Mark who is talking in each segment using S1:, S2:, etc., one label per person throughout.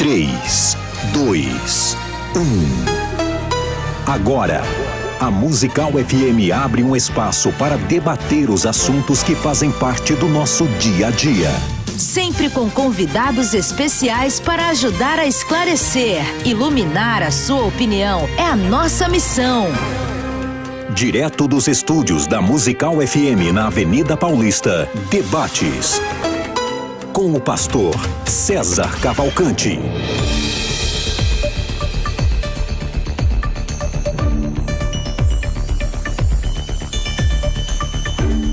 S1: 3, 2, 1. Agora, a Musical FM abre um espaço para debater os assuntos que fazem parte do nosso dia a dia.
S2: Sempre com convidados especiais para ajudar a esclarecer, iluminar a sua opinião. É a nossa missão.
S1: Direto dos estúdios da Musical FM na Avenida Paulista, debates com o pastor César Cavalcante.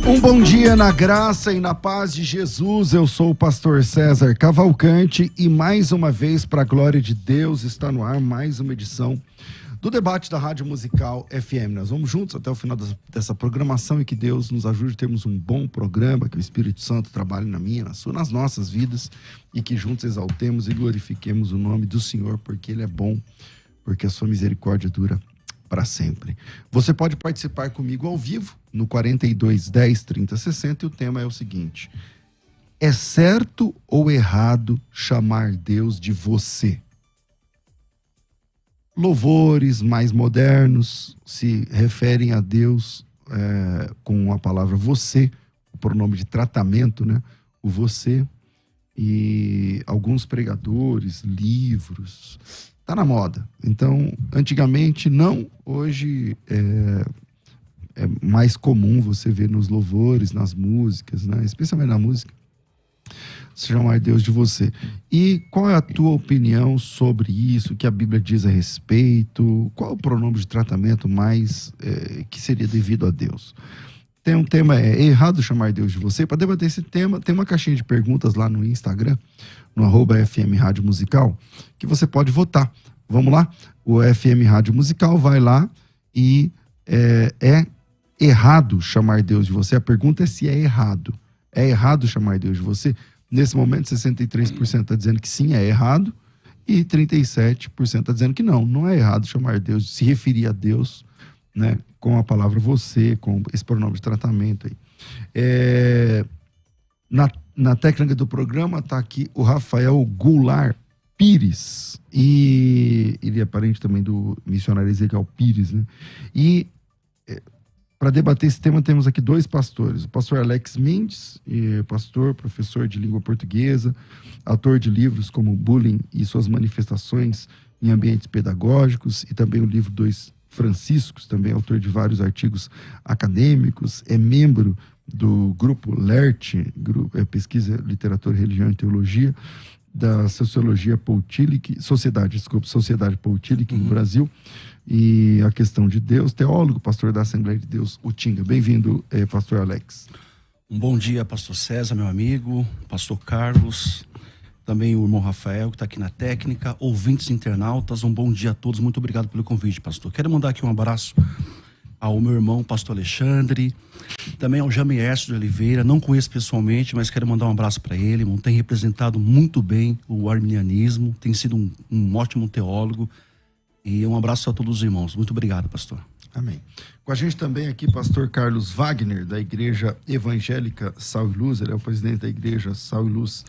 S3: Um bom dia na graça e na paz de Jesus. Eu sou o pastor César Cavalcante e mais uma vez, para a glória de Deus, está no ar mais uma edição do debate da Rádio Musical FM. Nós vamos juntos até o final dessa programação e que Deus nos ajude a termos um bom programa, que o Espírito Santo trabalhe na minha, na sua, nas nossas vidas e que juntos exaltemos e glorifiquemos o nome do Senhor, porque Ele é bom, porque a sua misericórdia dura para sempre. Você pode participar comigo ao vivo no 42 10 30 60 e o tema é o seguinte: é certo ou errado chamar Deus de você? Louvores mais modernos se referem a Deus com a palavra você, o pronome de tratamento, né? O você. E alguns pregadores, livros, tá na moda. Então, antigamente não, hoje é mais comum você ver nos louvores, nas músicas, né? Especialmente na música, se chamar Deus de você. E qual é a tua opinião sobre isso? O que a Bíblia diz a respeito? Qual é o pronome de tratamento mais que seria devido a Deus? Tem um tema, é errado chamar Deus de você? Para debater esse tema, tem uma caixinha de perguntas lá no Instagram, no @FM Rádio Musical, que você pode votar. Vamos lá? O FM Rádio Musical vai lá e é errado chamar Deus de você? A pergunta é se é errado. É errado chamar Deus de você? Nesse momento, 63% está dizendo que sim, é errado, e 37% está dizendo que não é errado chamar Deus, se referir a Deus, né, com a palavra você, com esse pronome de tratamento aí. Na técnica do programa está aqui o Rafael Goulart Pires, e ele é parente também do missionário Ezequiel Pires, né? E para debater esse tema, temos aqui dois pastores. O pastor Alex Mendes, pastor, professor de língua portuguesa, autor de livros como Bullying e suas manifestações em ambientes pedagógicos, e também o livro Dois Franciscos, também autor de vários artigos acadêmicos, é membro do grupo LERT, Pesquisa, Literatura, Religião e Teologia, da Sociologia Poutillic, Sociedade Poutillic no Brasil, e a questão de Deus, teólogo, pastor da Assembleia de Deus, Utinga. Bem-vindo, pastor Alex.
S4: Um bom dia, pastor César, meu amigo, pastor Carlos, também o irmão Rafael, que está aqui na técnica, ouvintes internautas, um bom dia a todos, muito obrigado pelo convite, pastor. Quero mandar aqui um abraço ao meu irmão, pastor Alexandre, também ao Jamiercio de Oliveira, não conheço pessoalmente, mas quero mandar um abraço para ele, irmão, tem representado muito bem o arminianismo, tem sido um ótimo teólogo, e um abraço a todos os irmãos. Muito obrigado, pastor.
S3: Amém. Com a gente também aqui, pastor Carlos Wagner, da Igreja Evangélica Sal e Luz. Ele é o presidente da Igreja Sal e Luz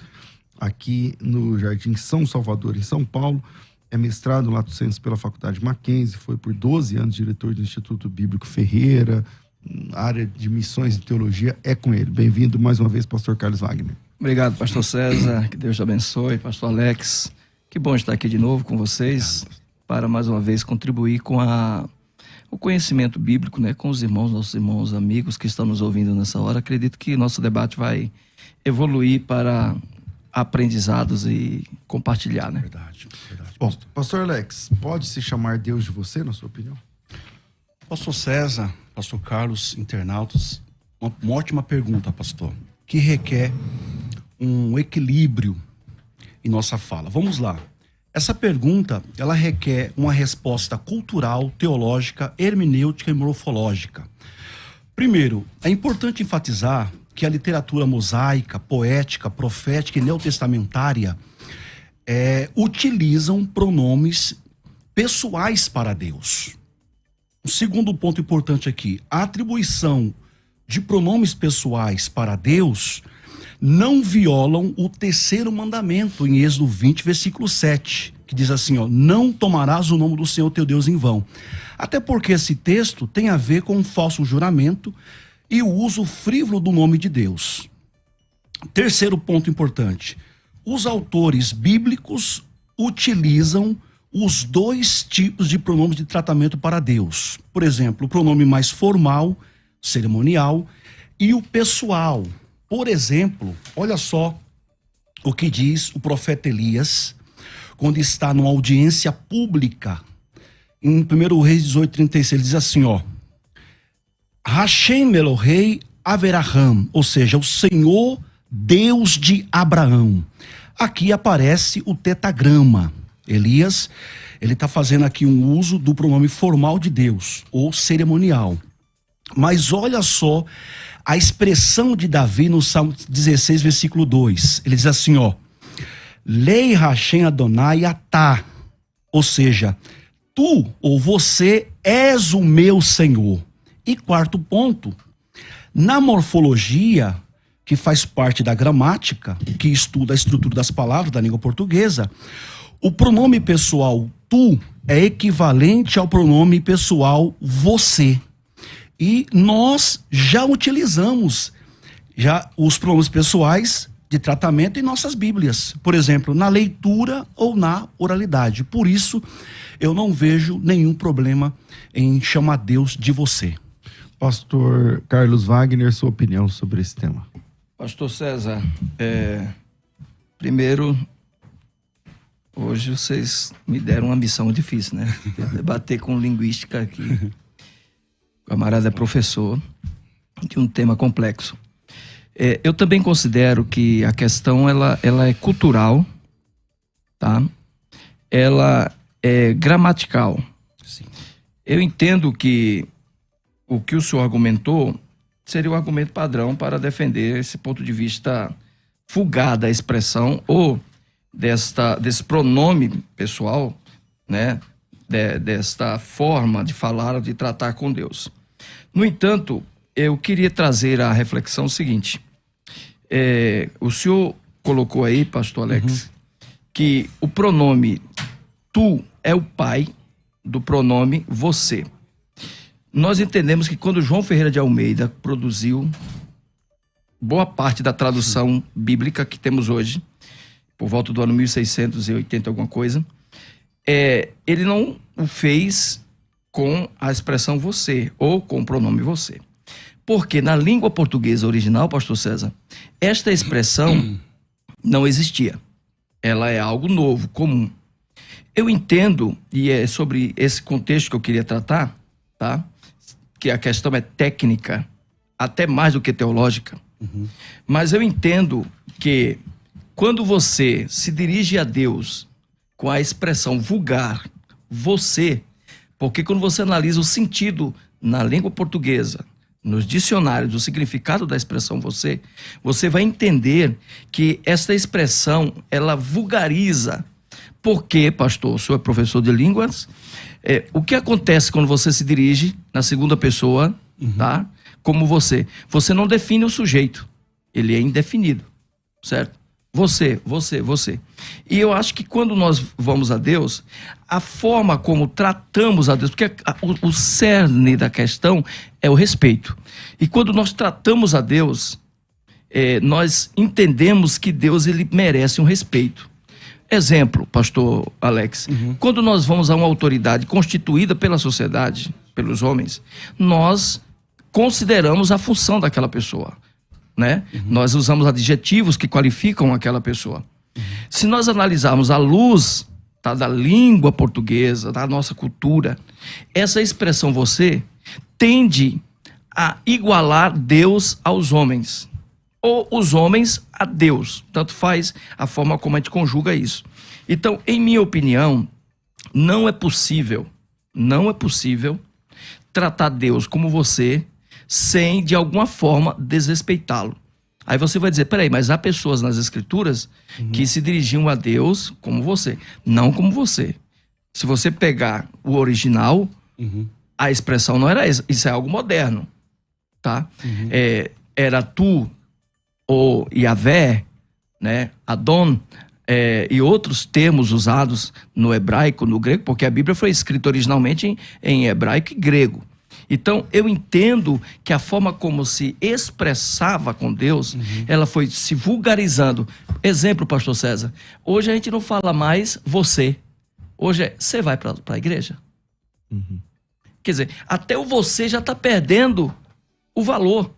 S3: aqui no Jardim São Salvador, em São Paulo. É mestrado Lato Sensu pela Faculdade Mackenzie, foi por 12 anos diretor do Instituto Bíblico Ferreira, área de missões e teologia é com ele. Bem-vindo mais uma vez, pastor Carlos Wagner.
S5: Obrigado, pastor César, que Deus te abençoe. Pastor Alex, que bom estar aqui de novo com vocês, para mais uma vez contribuir com o conhecimento bíblico, né, com os irmãos, nossos irmãos amigos que estão nos ouvindo nessa hora. Acredito que nosso debate vai evoluir para aprendizados e compartilhar, né?
S4: Verdade.
S3: Bom, pastor Alex, pode se chamar Deus de você, na sua opinião?
S4: Pastor César, pastor Carlos, internautas, uma ótima pergunta, pastor, que requer um equilíbrio em nossa fala. Vamos lá. Essa pergunta, ela requer uma resposta cultural, teológica, hermenêutica e morfológica. Primeiro, é importante enfatizar que a literatura mosaica, poética, profética e neotestamentária utilizam pronomes pessoais para Deus. O segundo ponto importante aqui, a atribuição de pronomes pessoais para Deus não violam o terceiro mandamento, em Êxodo 20, versículo 7, que diz assim, ó, não tomarás o nome do Senhor teu Deus em vão. Até porque esse texto tem a ver com um falso juramento e o uso frívolo do nome de Deus. Terceiro ponto importante, os autores bíblicos utilizam os dois tipos de pronomes de tratamento para Deus. Por exemplo, o pronome mais formal, cerimonial, e o pessoal. Por exemplo, olha só o que diz o profeta Elias, quando está numa audiência pública, em 1 Reis 18:36, ele diz assim, ó, Hashem Elohei Averaham, ou seja, o Senhor Deus de Abraão. Aqui aparece o tetagrama. Elias, ele está fazendo aqui um uso do pronome formal de Deus, ou cerimonial. Mas olha só a expressão de Davi no Salmo 16, versículo 2. Ele diz assim, ó, Lei Hashem Adonai Atá, ou seja, tu ou você és o meu Senhor. E quarto ponto, na morfologia, que faz parte da gramática, que estuda a estrutura das palavras da língua portuguesa, o pronome pessoal tu é equivalente ao pronome pessoal você. E nós já utilizamos os pronomes pessoais de tratamento em nossas Bíblias. Por exemplo, na leitura ou na oralidade. Por isso, eu não vejo nenhum problema em chamar Deus de você.
S3: Pastor Carlos Wagner, sua opinião sobre esse tema.
S5: Pastor César, primeiro, hoje vocês me deram uma missão difícil, né? Debater com linguística aqui. O camarada é professor de um tema complexo. Eu também considero que a questão ela é cultural, tá? Ela é gramatical.
S4: Sim.
S5: Eu entendo que o que o senhor argumentou seria o argumento padrão para defender esse ponto de vista fugaz da expressão ou desse pronome pessoal, né? Desta forma de falar ou de tratar com Deus. No entanto, eu queria trazer a reflexão seguinte. O senhor colocou aí, pastor Alex, que o pronome tu é o pai do pronome você. Nós entendemos que quando João Ferreira de Almeida produziu boa parte da tradução bíblica que temos hoje, por volta do ano 1680 alguma coisa, ele não o fez com a expressão você, ou com o pronome você. Porque na língua portuguesa original, pastor César, esta expressão não existia. Ela é algo novo, comum. Eu entendo, e é sobre esse contexto que eu queria tratar, tá? Que a questão é técnica, até mais do que teológica. Mas eu entendo que quando você se dirige a Deus com a expressão vulgar, você, porque quando você analisa o sentido na língua portuguesa, nos dicionários, o significado da expressão você vai entender que essa expressão, ela vulgariza. Porque, pastor, o senhor é professor de línguas, o que acontece quando você se dirige na segunda pessoa, tá? Como você não define o sujeito, ele é indefinido, certo? Você. E eu acho que quando nós vamos a Deus, a forma como tratamos a Deus, porque o cerne da questão é o respeito. E quando nós tratamos a Deus, nós entendemos que Deus ele merece um respeito. Exemplo, pastor Alex, quando nós vamos a uma autoridade constituída pela sociedade, pelos homens, nós consideramos a função daquela pessoa. Né? Nós usamos adjetivos que qualificam aquela pessoa. Se nós analisarmos à luz, tá, da língua portuguesa, da nossa cultura, essa expressão você tende a igualar Deus aos homens, ou os homens a Deus, tanto faz a forma como a gente conjuga isso. Então, em minha opinião, não é possível tratar Deus como você sem, de alguma forma, desrespeitá-lo. Aí você vai dizer, peraí, mas há pessoas nas Escrituras que se dirigiam a Deus como você, não como você. Se você pegar o original, a expressão não era essa, isso é algo moderno, tá? Era tu ou Yahvé, né, Adon, e outros termos usados no hebraico, no grego, porque a Bíblia foi escrita originalmente em hebraico e grego. Então, eu entendo que a forma como se expressava com Deus, ela foi se vulgarizando. Exemplo, pastor César, hoje a gente não fala mais você. Hoje você vai para a igreja? Quer dizer, até o você já está perdendo o valor.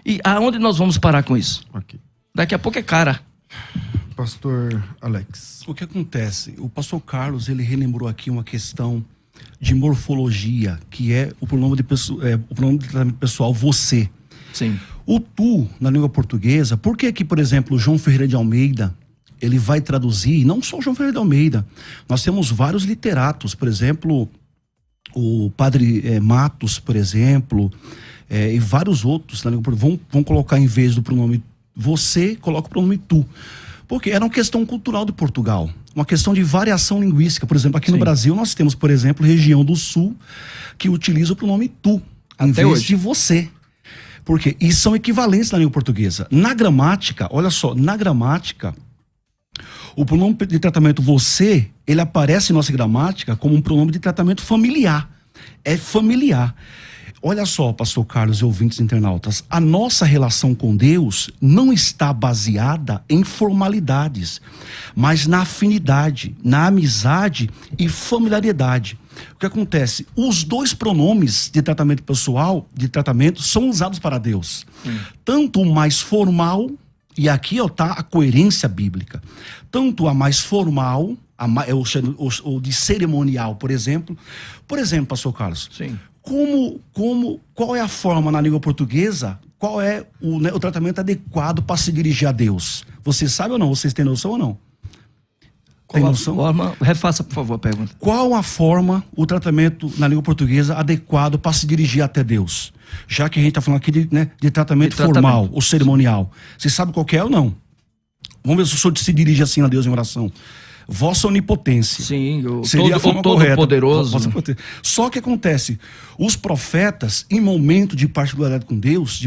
S5: E aonde nós vamos parar com isso?
S3: Ok.
S5: Daqui a pouco é cara.
S3: Pastor Alex.
S4: O que acontece? O pastor Carlos, ele relembrou aqui uma questão de morfologia, que é o pronome de tratamento pessoal você.
S5: Sim.
S4: O tu, na língua portuguesa, por que que, por exemplo, João Ferreira de Almeida, ele vai traduzir, não só João Ferreira de Almeida, nós temos vários literatos, por exemplo, o padre Matos, por exemplo, e vários outros na língua portuguesa, vão colocar, em vez do pronome você, coloca o pronome tu. Porque era uma questão cultural de Portugal, uma questão de variação linguística. Por exemplo, aqui no Brasil nós temos, por exemplo, região do sul que utiliza o pronome tu, em vez de você. Porque isso são equivalentes na língua portuguesa. Na gramática, olha só, na gramática, o pronome de tratamento você, ele aparece em nossa gramática como um pronome de tratamento familiar. É familiar. Olha só, pastor Carlos e ouvintes internautas, a nossa relação com Deus não está baseada em formalidades, mas na afinidade, na amizade e familiaridade. O que acontece? Os dois pronomes de tratamento pessoal, de tratamento, são usados para Deus. Tanto o mais formal, e aqui está a coerência bíblica, tanto a mais formal, ou de cerimonial, por exemplo. Por exemplo, pastor Carlos,
S5: Sim.
S4: Qual é a forma na língua portuguesa, qual é o tratamento adequado para se dirigir a Deus? Você sabe ou não? Vocês têm noção ou não? Tem noção?
S5: Refaça, por favor, a pergunta.
S4: Qual a forma, o tratamento na língua portuguesa adequado para se dirigir até Deus? Já que a gente está falando aqui de tratamento formal ou cerimonial. Você sabe qual que é ou não? Vamos ver se o senhor se dirige assim a Deus em oração. Vossa onipotência.
S5: Sim,
S4: seria a forma
S5: todo
S4: correta.
S5: poderoso.
S4: Só que acontece, os profetas, em momento de particularidade com Deus,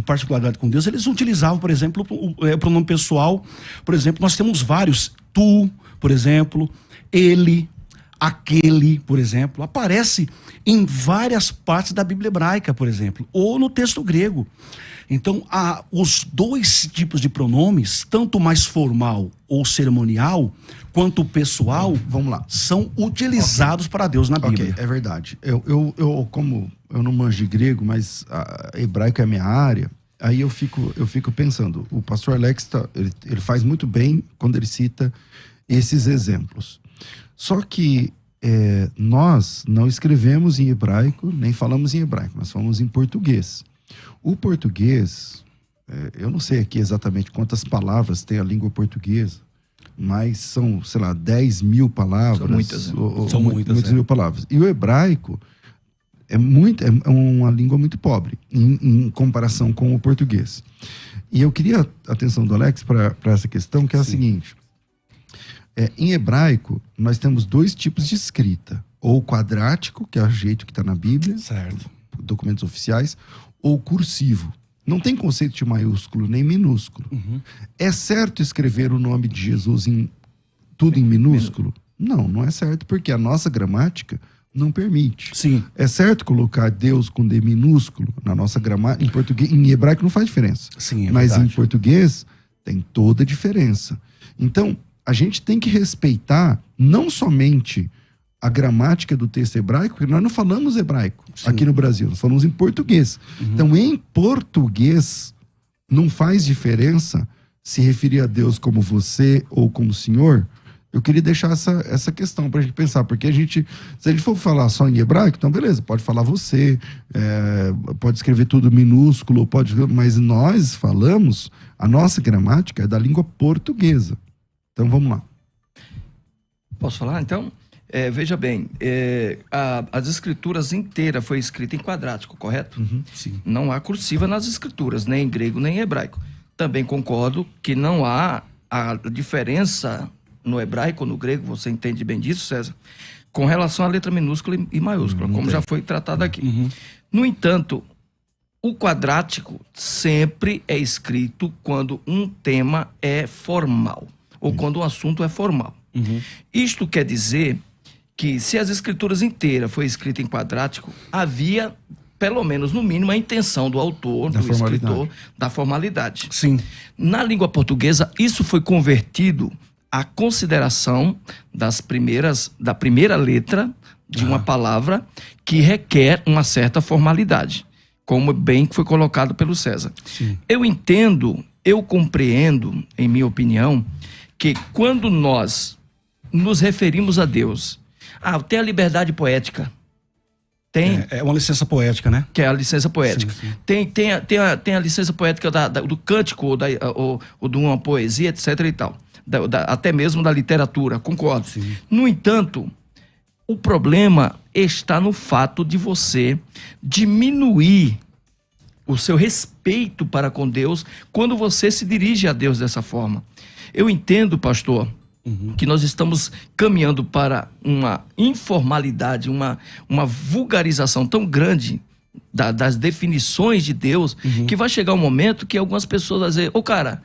S4: eles utilizavam, por exemplo, o pronome pessoal. Por exemplo, nós temos vários. Tu, por exemplo, ele, aquele, por exemplo, aparece em várias partes da Bíblia hebraica, por exemplo, ou no texto grego. Então, os dois tipos de pronomes, tanto mais formal ou cerimonial, quanto pessoal,
S3: vamos lá,
S4: são utilizados para Deus na Bíblia.
S3: É verdade. Como eu não manjo de grego, mas hebraico é a minha área, aí eu fico pensando, o pastor Alex, ele faz muito bem quando ele cita esses exemplos. Só que nós não escrevemos em hebraico, nem falamos em hebraico, nós falamos em português. O português, eu não sei aqui exatamente quantas palavras tem a língua portuguesa, mas são, sei lá, 10 mil palavras.
S5: São muitas, né?
S3: São muitas mil palavras. E o hebraico é uma língua muito pobre em comparação com o português. E eu queria a atenção do Alex para essa questão, que é a seguinte. Em hebraico, nós temos dois tipos de escrita. Ou quadrático, que é o jeito que está na Bíblia,
S4: certo,
S3: documentos oficiais, ou cursivo. Não tem conceito de maiúsculo nem minúsculo. É certo escrever o nome de Jesus tudo em minúsculo? Não é certo, porque a nossa gramática não permite.
S4: Sim.
S3: É certo colocar Deus com D minúsculo na nossa gramática? Em português, em hebraico não faz diferença.
S4: Sim,
S3: mas
S4: verdade.
S3: Em português tem toda a diferença. Então, a gente tem que respeitar não somente a gramática do texto hebraico, porque nós não falamos hebraico aqui no Brasil, nós falamos em português. Então, em português, não faz diferença se referir a Deus como você ou como Senhor. Eu queria deixar essa questão pra gente pensar, porque se a gente for falar só em hebraico, então beleza, pode falar você, pode escrever tudo minúsculo, mas nós falamos, a nossa gramática é da língua portuguesa. Então vamos lá.
S5: Posso falar, então? Veja bem, as escrituras inteiras foi escrita em quadrático, correto?
S4: Sim.
S5: Não há cursiva nas escrituras, nem em grego, nem em hebraico. Também concordo que não há a diferença no hebraico ou no grego, você entende bem disso, César, com relação à letra minúscula e maiúscula, como já foi tratado aqui. No entanto, O quadrático sempre é escrito quando um tema é formal, ou quando um assunto é formal. Isto quer dizer que se as escrituras inteiras foi escrita em quadrático, havia, pelo menos no mínimo, a intenção do autor, do escritor, da formalidade.
S4: Sim.
S5: Na língua portuguesa, isso foi convertido à consideração da primeira letra de uma palavra que requer uma certa formalidade, como bem que foi colocado pelo César.
S4: Sim.
S5: Eu compreendo, em minha opinião, que quando nós nos referimos a Deus, tem a liberdade poética.
S4: É uma licença poética, né?
S5: Que é a licença poética.
S4: Sim.
S5: Tem a licença poética do cântico ou de uma poesia, etc. e tal. Até mesmo da literatura, concordo.
S4: Sim.
S5: No entanto, o problema está no fato de você diminuir o seu respeito para com Deus quando você se dirige a Deus dessa forma. Eu entendo, pastor, que nós estamos caminhando para uma informalidade, uma vulgarização tão grande das definições de Deus, que vai chegar um momento que algumas pessoas vão dizer: cara,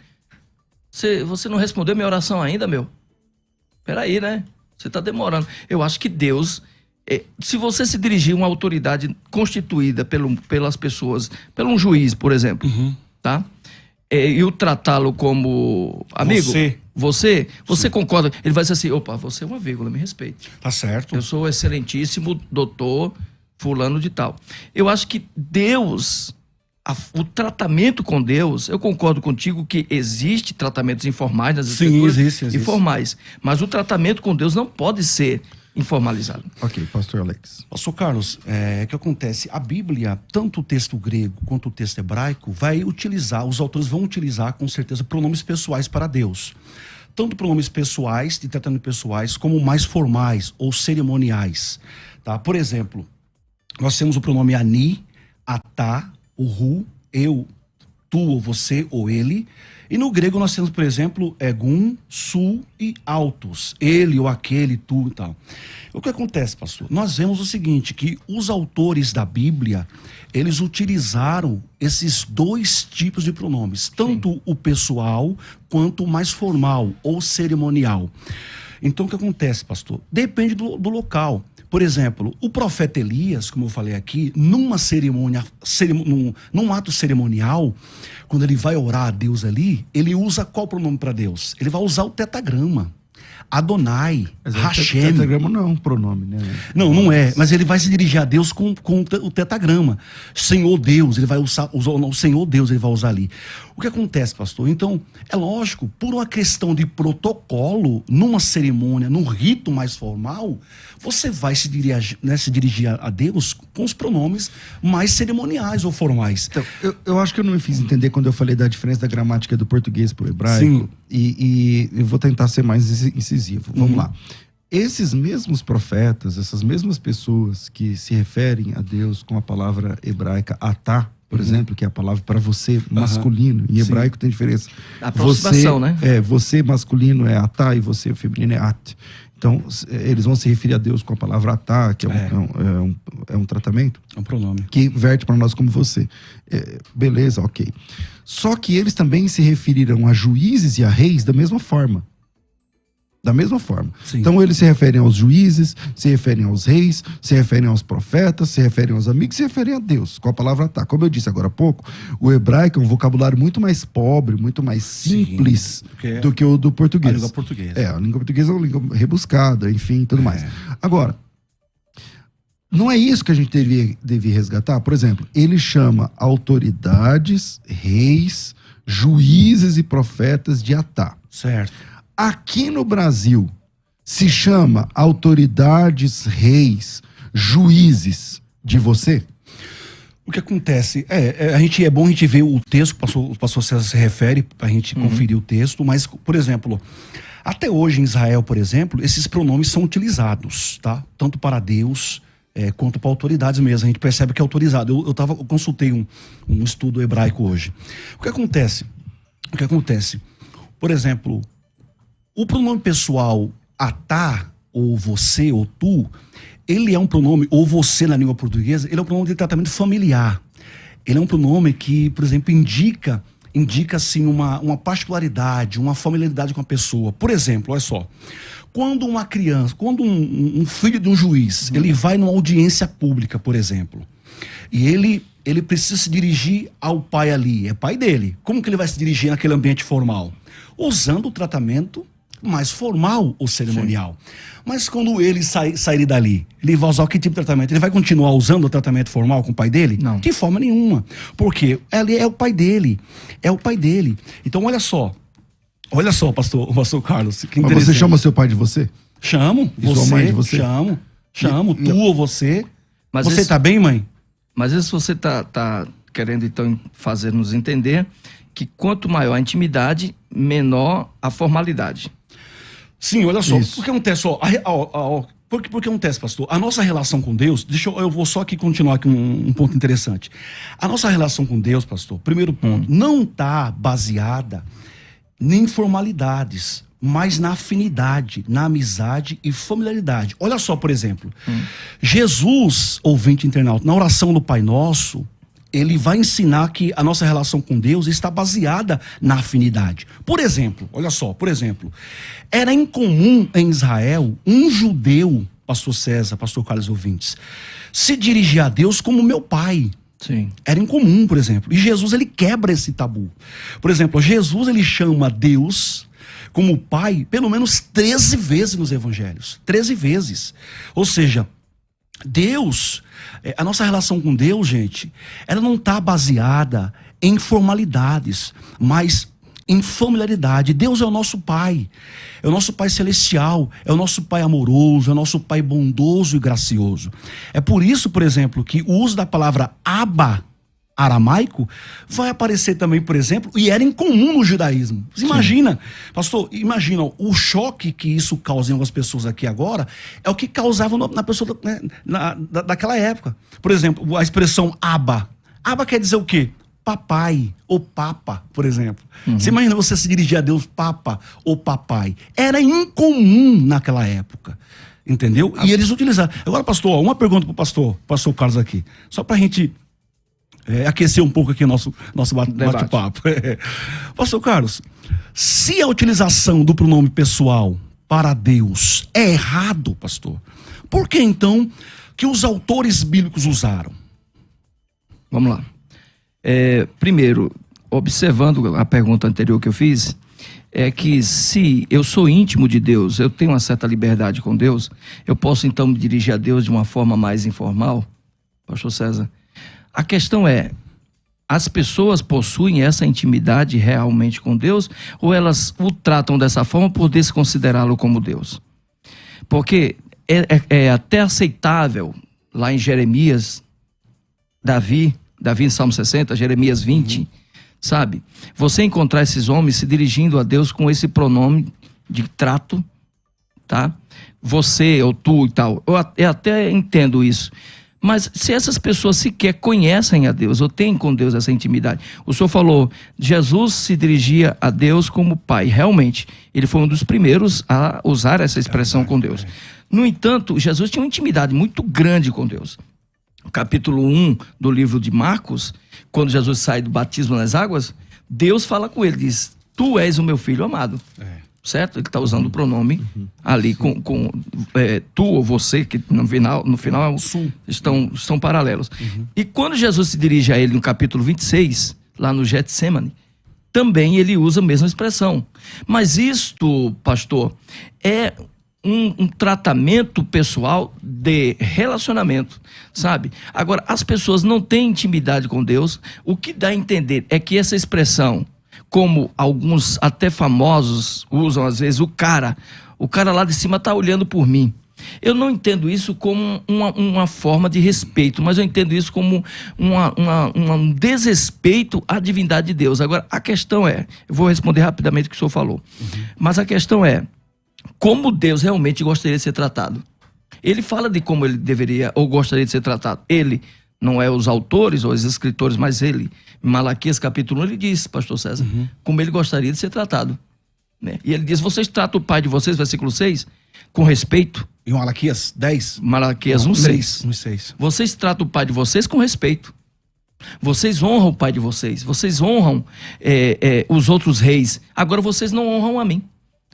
S5: você não respondeu minha oração ainda, meu? Peraí, né? Você está demorando. Eu acho que Deus, se você se dirigir a uma autoridade constituída pelas pessoas, por um juiz, por exemplo, tá? E o tratá-lo como amigo, você concorda? Ele vai dizer assim: opa, você é uma vírgula, me respeite.
S4: Tá certo.
S5: Eu sou o excelentíssimo doutor fulano de tal. Eu acho que Deus, o tratamento com Deus, eu concordo contigo que existe tratamentos informais nas escrituras.
S4: Sim, existe.
S5: E formais. Mas o tratamento com Deus não pode ser informalizado.
S3: Ok, pastor Alex.
S4: Pastor Carlos, o que acontece? A Bíblia, tanto o texto grego quanto o texto hebraico, os autores vão utilizar com certeza pronomes pessoais para Deus. Tanto pronomes pessoais, de tratamento pessoais, como mais formais ou cerimoniais. Tá? Por exemplo, nós temos o pronome ani, atá, uhu, eu, tu ou você ou ele. E no grego nós temos, por exemplo, egun, su e autos. Ele ou aquele, tu e tal. O que acontece, pastor? Nós vemos o seguinte, que os autores da Bíblia, eles utilizaram esses dois tipos de pronomes. Tanto o pessoal, quanto o mais formal ou cerimonial. Então o que acontece, pastor? Depende do local. Por exemplo, o profeta Elias, como eu falei aqui, numa cerimônia, num ato cerimonial, quando ele vai orar a Deus ali, ele usa qual pronome para Deus? Ele vai usar o tetagrama. Adonai, Hashem.
S3: O tetagrama não é um pronome, né?
S4: Não é. Mas ele vai se dirigir a Deus com o tetagrama. Senhor Deus, ele vai usar o Senhor Deus, ele vai usar ali. O que acontece, pastor? Então, é lógico, por uma questão de protocolo, numa cerimônia, num rito mais formal, você vai se dirigir a Deus com os pronomes mais cerimoniais ou formais.
S3: Então, eu acho que eu não me fiz entender quando eu falei da diferença da gramática do português para o hebraico.
S4: Sim.
S3: E eu vou tentar ser mais incisivo. Vamos lá. Esses mesmos profetas, essas mesmas pessoas que se referem a Deus com a palavra hebraica atá, por exemplo, que é a palavra para você masculino. Em hebraico tem diferença.
S5: A aproximação, né?
S3: Você masculino é atá e você feminino é at. Então, eles vão se referir a Deus com a palavra atá, que é um tratamento.
S4: É um pronome.
S3: Que verte para nós como você. Beleza, ok. Só que eles também se referiram a juízes e a reis da mesma forma. Da mesma forma.
S4: Sim.
S3: Então eles se referem aos juízes, se referem aos reis, se referem aos profetas, se referem aos amigos, se referem a Deus, com a palavra atá. Como eu disse agora há pouco, o hebraico é um vocabulário muito mais pobre, muito mais simples do que o do português.
S4: A língua portuguesa.
S3: A língua portuguesa é uma língua rebuscada, enfim, tudo mais. Agora, não é isso que a gente devia resgatar? Por exemplo, ele chama autoridades, reis, juízes e profetas de atá.
S4: Certo.
S3: Aqui no Brasil, se chama autoridades, reis, juízes de você?
S4: O que acontece? É bom a gente ver o texto, o pastor César se refere, para a gente conferir o texto, mas, por exemplo, até hoje em Israel, por exemplo, esses pronomes são utilizados, tá? Tanto para Deus quanto para autoridades mesmo. A gente percebe que é autorizado. Eu consultei um estudo hebraico hoje. O que acontece? Por exemplo, o pronome pessoal atá, ou você, ou tu, ele é um pronome, ou você na língua portuguesa, ele é um pronome de tratamento familiar. ele é um pronome que, por exemplo, indica assim, uma particularidade, uma familiaridade com a pessoa. Por exemplo, olha só, quando uma criança, quando um filho de um juiz, ele vai numa audiência pública, por exemplo, e ele precisa se dirigir ao pai ali, é pai dele. Como que ele vai se dirigir naquele ambiente formal? Usando o tratamento mais formal ou cerimonial. Sim. Mas quando ele sair dali, ele vai usar que tipo de tratamento? Ele vai continuar usando o tratamento formal com o pai dele?
S5: Não.
S4: De forma nenhuma. Porque ele é o pai dele. É o pai dele. Então, olha só, pastor Carlos. Que
S3: mas você chama seu pai de você?
S4: Chamo.
S3: E sua mãe de você?
S4: Chamo. Tu ou você.
S5: Mas
S4: você tá bem, mãe?
S5: Mas isso você tá querendo, então, fazer nos entender que quanto maior a intimidade, menor a formalidade.
S4: Sim, olha só.
S3: Isso.
S4: Porque acontece, porque acontece, pastor? A nossa relação com Deus, eu vou só aqui continuar aqui um ponto interessante. A nossa relação com Deus, pastor, primeiro ponto, não está baseada em formalidades, mas na afinidade, na amizade e familiaridade. Olha só, por exemplo, Jesus, ouvinte internauta, na oração do Pai Nosso, ele vai ensinar que a nossa relação com Deus está baseada na afinidade. Por exemplo, olha só, era incomum em Israel um judeu, pastor César, pastor Carlos ouvintes, se dirigir a Deus como meu pai.
S5: Sim.
S4: Era incomum, por exemplo. E Jesus, ele quebra esse tabu. Por exemplo, Jesus, ele chama Deus como pai pelo menos 13 vezes nos evangelhos. 13 vezes. Ou seja, Deus, a nossa relação com Deus, gente, ela não está baseada em formalidades, mas em familiaridade. Deus é o nosso Pai, é o nosso Pai celestial, é o nosso Pai amoroso, é o nosso Pai bondoso e gracioso. É por isso, por exemplo, que o uso da palavra Abba, aramaico, vai aparecer também, por exemplo, e era incomum no judaísmo. Você imagina, pastor, imagina o choque que isso causa em algumas pessoas aqui agora, é o que causava na pessoa, né, daquela época. Por exemplo, a expressão Abba. Abba quer dizer o quê? Papai ou papa, por exemplo. Você imagina você se dirigir a Deus papa ou papai. Era incomum naquela época. Entendeu? E eles utilizaram. Agora, pastor, uma pergunta pro pastor Carlos aqui. Só pra gente aquecer um pouco aqui o nosso bate-papo. Pastor Carlos, se a utilização do pronome pessoal para Deus é errado, pastor, por que então que os autores bíblicos usaram?
S5: Vamos lá. Primeiro, observando a pergunta anterior que eu fiz, é que se eu sou íntimo de Deus, eu tenho uma certa liberdade com Deus, eu posso então me dirigir a Deus de uma forma mais informal? Pastor César, a questão é, as pessoas possuem essa intimidade realmente com Deus ou elas o tratam dessa forma por desconsiderá-lo como Deus? Porque é até aceitável, lá em Jeremias, Davi em Salmo 60, Jeremias 20, sabe? Você encontrar esses homens se dirigindo a Deus com esse pronome de trato, tá? Você ou tu e tal. Eu até entendo isso. Mas se essas pessoas sequer conhecem a Deus ou têm com Deus essa intimidade. O senhor falou, Jesus se dirigia a Deus como pai. Realmente, ele foi um dos primeiros a usar essa expressão com Deus. No entanto, Jesus tinha uma intimidade muito grande com Deus. Capítulo 1 do livro de Marcos, quando Jesus sai do batismo nas águas, Deus fala com ele, diz, tu és o meu filho amado. Certo? Ele está usando o pronome ali com tu ou você, que no final estão paralelos. E quando Jesus se dirige a ele no capítulo 26, lá no Getsemane, também ele usa a mesma expressão. Mas isto, pastor, é um tratamento pessoal de relacionamento, sabe? Agora, as pessoas não têm intimidade com Deus. O que dá a entender é que essa expressão, como alguns até famosos usam às vezes, o cara lá de cima está olhando por mim. Eu não entendo isso como uma forma de respeito, mas eu entendo isso como um desrespeito à divindade de Deus. Agora, a questão é, eu vou responder rapidamente o que o senhor falou, mas a questão é, como Deus realmente gostaria de ser tratado? Ele fala de como ele deveria ou gostaria de ser tratado. Ele, não é os autores ou os escritores, mas ele, em Malaquias capítulo 1, ele diz, pastor César, como ele gostaria de ser tratado. Né? E ele diz, vocês tratam o pai de vocês, versículo 6, com respeito.
S4: Em Malaquias 10?
S5: Malaquias 1:6.
S4: Vocês
S5: tratam o pai de vocês com respeito. Vocês honram o pai de vocês. Vocês honram os outros reis. Agora vocês não honram a mim.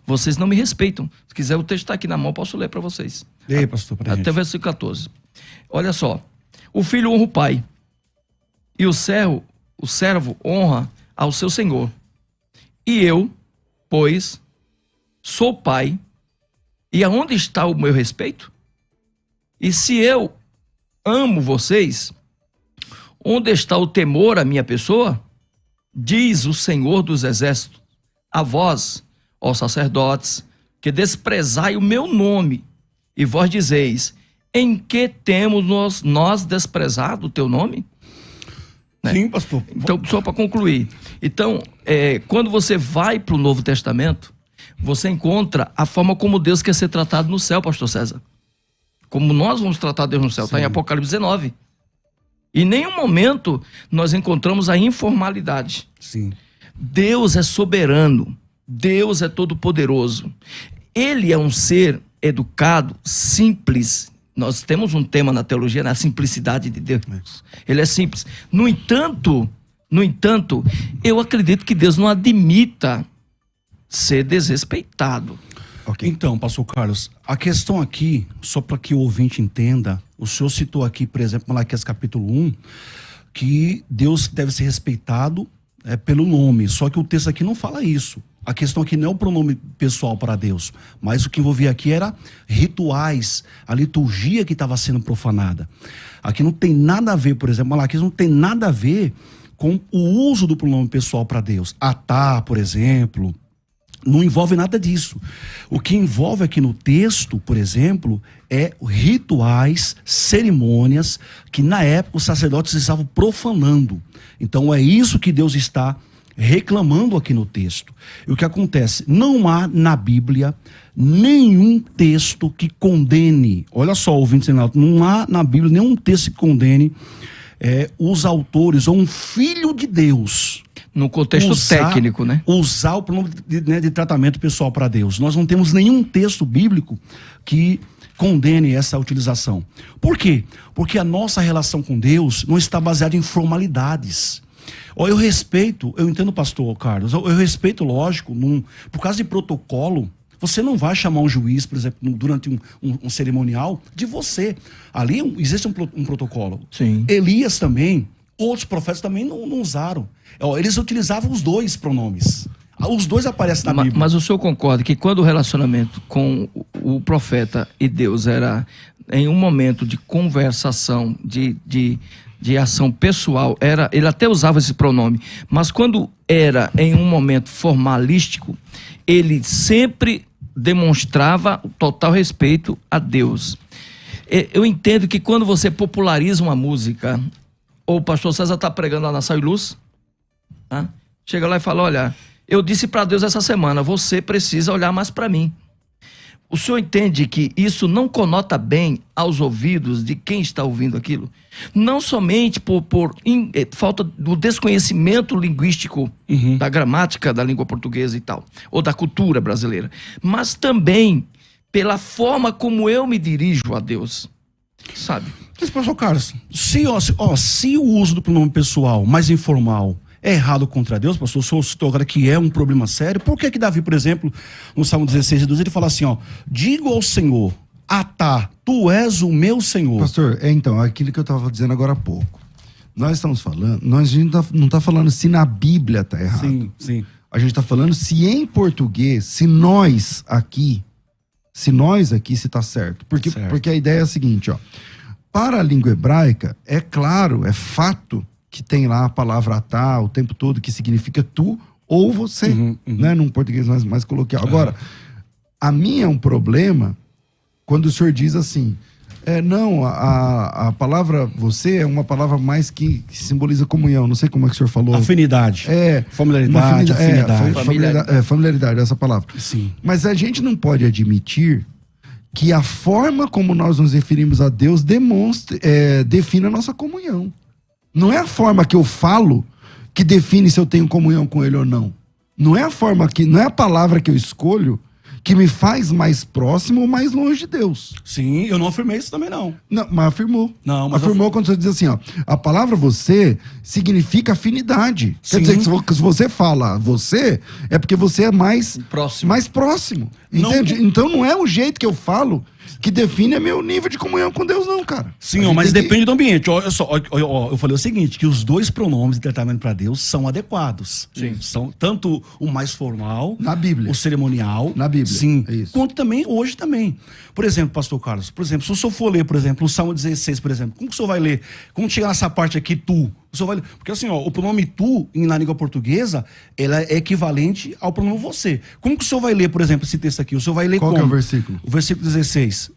S5: Vocês não me respeitam. Se quiser, o texto está aqui na mão, posso ler para vocês.
S4: E aí, pastor, pra gente.
S5: Até o versículo 14. Olha só. O filho honra o pai. E o servo honra ao seu senhor. E eu, pois, sou pai. E aonde está o meu respeito? E se eu amo vocês, onde está o temor à minha pessoa? Diz o Senhor dos Exércitos, a vós, ó sacerdotes, que desprezai o meu nome, e vós dizeis, em que temos nós desprezado o teu nome?
S4: Sim, pastor.
S5: Então, só para concluir. Então, quando você vai para o Novo Testamento, você encontra a forma como Deus quer ser tratado no céu, pastor César. Como nós vamos tratar Deus no céu. Está em Apocalipse 19. Em nenhum momento nós encontramos a informalidade.
S4: Sim.
S5: Deus é soberano. Deus é todo-poderoso. Ele é um ser educado, simples. Nós temos um tema na teologia, na simplicidade de Deus. Ele é simples. No entanto, eu acredito que Deus não admita ser desrespeitado.
S4: Okay. Então, pastor Carlos, a questão aqui, só para que o ouvinte entenda, o senhor citou aqui, por exemplo, Malaquias capítulo 1, que Deus deve ser respeitado pelo nome, só que o texto aqui não fala isso. A questão aqui não é o pronome pessoal para Deus, mas o que envolvia aqui era rituais, a liturgia que estava sendo profanada. Aqui não tem nada a ver, por exemplo, Malaquias não tem nada a ver com o uso do pronome pessoal para Deus. Atá, por exemplo, não envolve nada disso. O que envolve aqui no texto, por exemplo, é rituais, cerimônias que na época os sacerdotes estavam profanando. Então é isso que Deus está reclamando aqui no texto. E o que acontece? Não há na Bíblia nenhum texto que condene, olha só, ouvintes, não há na Bíblia nenhum texto que condene os autores ou um filho de Deus.
S5: No contexto técnico, né?
S4: Usar o pronome de tratamento pessoal para Deus. Nós não temos nenhum texto bíblico que condene essa utilização. Por quê? Porque a nossa relação com Deus não está baseada em formalidades. Eu entendo, pastor Carlos, eu respeito, lógico, por causa de protocolo, você não vai chamar um juiz, por exemplo, durante um cerimonial, de você. Ali existe um protocolo.
S5: Sim.
S4: Elias também, outros profetas também não usaram. Eles utilizavam os dois pronomes. Os dois aparecem na Bíblia.
S5: Mas o senhor concorda que quando o relacionamento com o profeta e Deus era em um momento de conversação, de ação pessoal, ele até usava esse pronome, mas quando era em um momento formalístico, ele sempre demonstrava total respeito a Deus. Eu entendo que quando você populariza uma música, ou o pastor César está pregando lá na Sal e Luz, tá? Chega lá e fala, olha, eu disse para Deus essa semana, você precisa olhar mais para mim. O senhor entende que isso não conota bem aos ouvidos de quem está ouvindo aquilo? Não somente por falta do desconhecimento linguístico da gramática da língua portuguesa e tal, ou da cultura brasileira, mas também pela forma como eu me dirijo a Deus, sabe?
S4: Mas, pastor Carlos, se o uso do pronome pessoal mais informal é errado contra Deus, pastor, o senhor citou agora que é um problema sério. Por que Davi, por exemplo, no Salmo 16:12, ele fala assim, digo ao Senhor, Atá, tu és o meu Senhor.
S3: Pastor, então, aquilo que eu estava dizendo agora há pouco. Nós estamos falando, a gente não está falando se na Bíblia está errado.
S4: Sim, sim.
S3: A gente está falando se em português, se nós aqui se está certo. Porque a ideia é a seguinte, para a língua hebraica, é claro, é fato que tem lá a palavra atá o tempo todo, que significa tu ou você, né? Num português mais coloquial. Agora, a minha é um problema quando o senhor diz assim, não, a palavra você é uma palavra mais que simboliza comunhão, não sei como é que o senhor falou.
S4: Afinidade. Familiaridade, afinidade.
S3: Familiaridade, essa palavra.
S4: Sim.
S3: Mas a gente não pode admitir que a forma como nós nos referimos a Deus define a nossa comunhão. Não é a forma que eu falo que define se eu tenho comunhão com Ele ou não. Não é a palavra que eu escolho que me faz mais próximo ou mais longe de Deus.
S4: Sim, eu não afirmei isso também, não.
S3: Não, mas afirmou.
S4: Não, mas
S3: afirmou quando você diz assim, ó, a palavra você significa afinidade.
S4: Sim.
S3: Quer dizer, que se você fala você, é porque você é mais próximo. Entende?
S4: Não.
S3: Então não é o jeito que eu falo que define meu nível de comunhão com Deus, não, cara.
S4: Sim, mas depende do ambiente. Olha só, eu falei o seguinte, que os dois pronomes de tratamento para Deus são adequados.
S5: Sim.
S4: São tanto o mais formal,
S3: Na Bíblia.
S4: o cerimonial.
S3: Na Bíblia,
S4: Sim.
S3: é isso.
S4: Quanto também, hoje também. Por exemplo, pastor Carlos, por exemplo, se o senhor for ler, por exemplo, o Salmo 16, por exemplo, como que o senhor vai ler? Como chegar nessa parte aqui, tu? O senhor vai ler? Porque assim, ó, o pronome tu, na língua portuguesa, ela é equivalente ao pronome você. Como que o senhor vai ler, por exemplo, esse texto aqui? O senhor vai ler
S3: Qual
S4: como?
S3: que é o versículo?
S4: O versículo 16.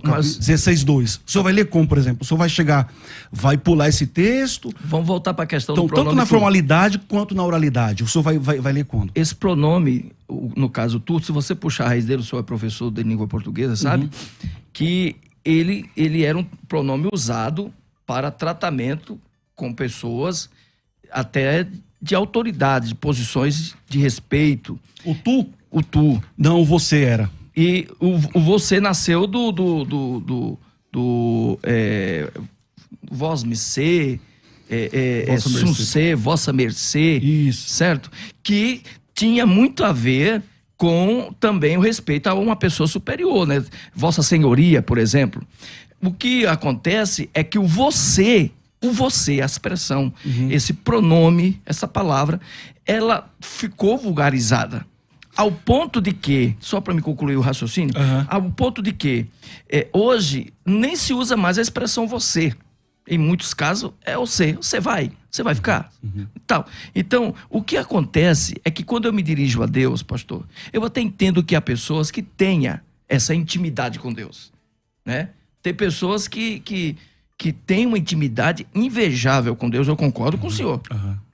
S5: Mas-
S4: 16:2. O senhor vai ler como, por exemplo? O senhor vai chegar, vai pular esse texto.
S5: Vamos voltar para a questão
S4: Então,
S5: do pronome
S4: tanto na
S5: tu.
S4: formalidade quanto na oralidade. O senhor vai ler quando?
S5: Esse pronome, no caso tu, se você puxar a raiz dele, o senhor é professor de língua portuguesa, sabe? Que ele era um pronome usado para tratamento com pessoas até de autoridade, de posições de respeito.
S4: O tu?
S5: O tu.
S4: Não, o você era.
S5: E o você nasceu vós me ser,
S3: Vossa mercê.
S5: sum ser, vossa mercê,
S4: Isso.
S5: certo? Que tinha muito a ver com também o respeito a uma pessoa superior, né? Vossa senhoria, por exemplo. O que acontece é que o você, a expressão, esse pronome, essa palavra, ela ficou vulgarizada. Ao ponto de que, só para me concluir o raciocínio, ao ponto de que hoje nem se usa mais a expressão você. Em muitos casos é você vai ficar. Tal. Então, o que acontece é que quando eu me dirijo a Deus, pastor, eu até entendo que há pessoas que tenham essa intimidade com Deus, né? Tem pessoas que têm uma intimidade invejável com Deus, eu concordo com o senhor,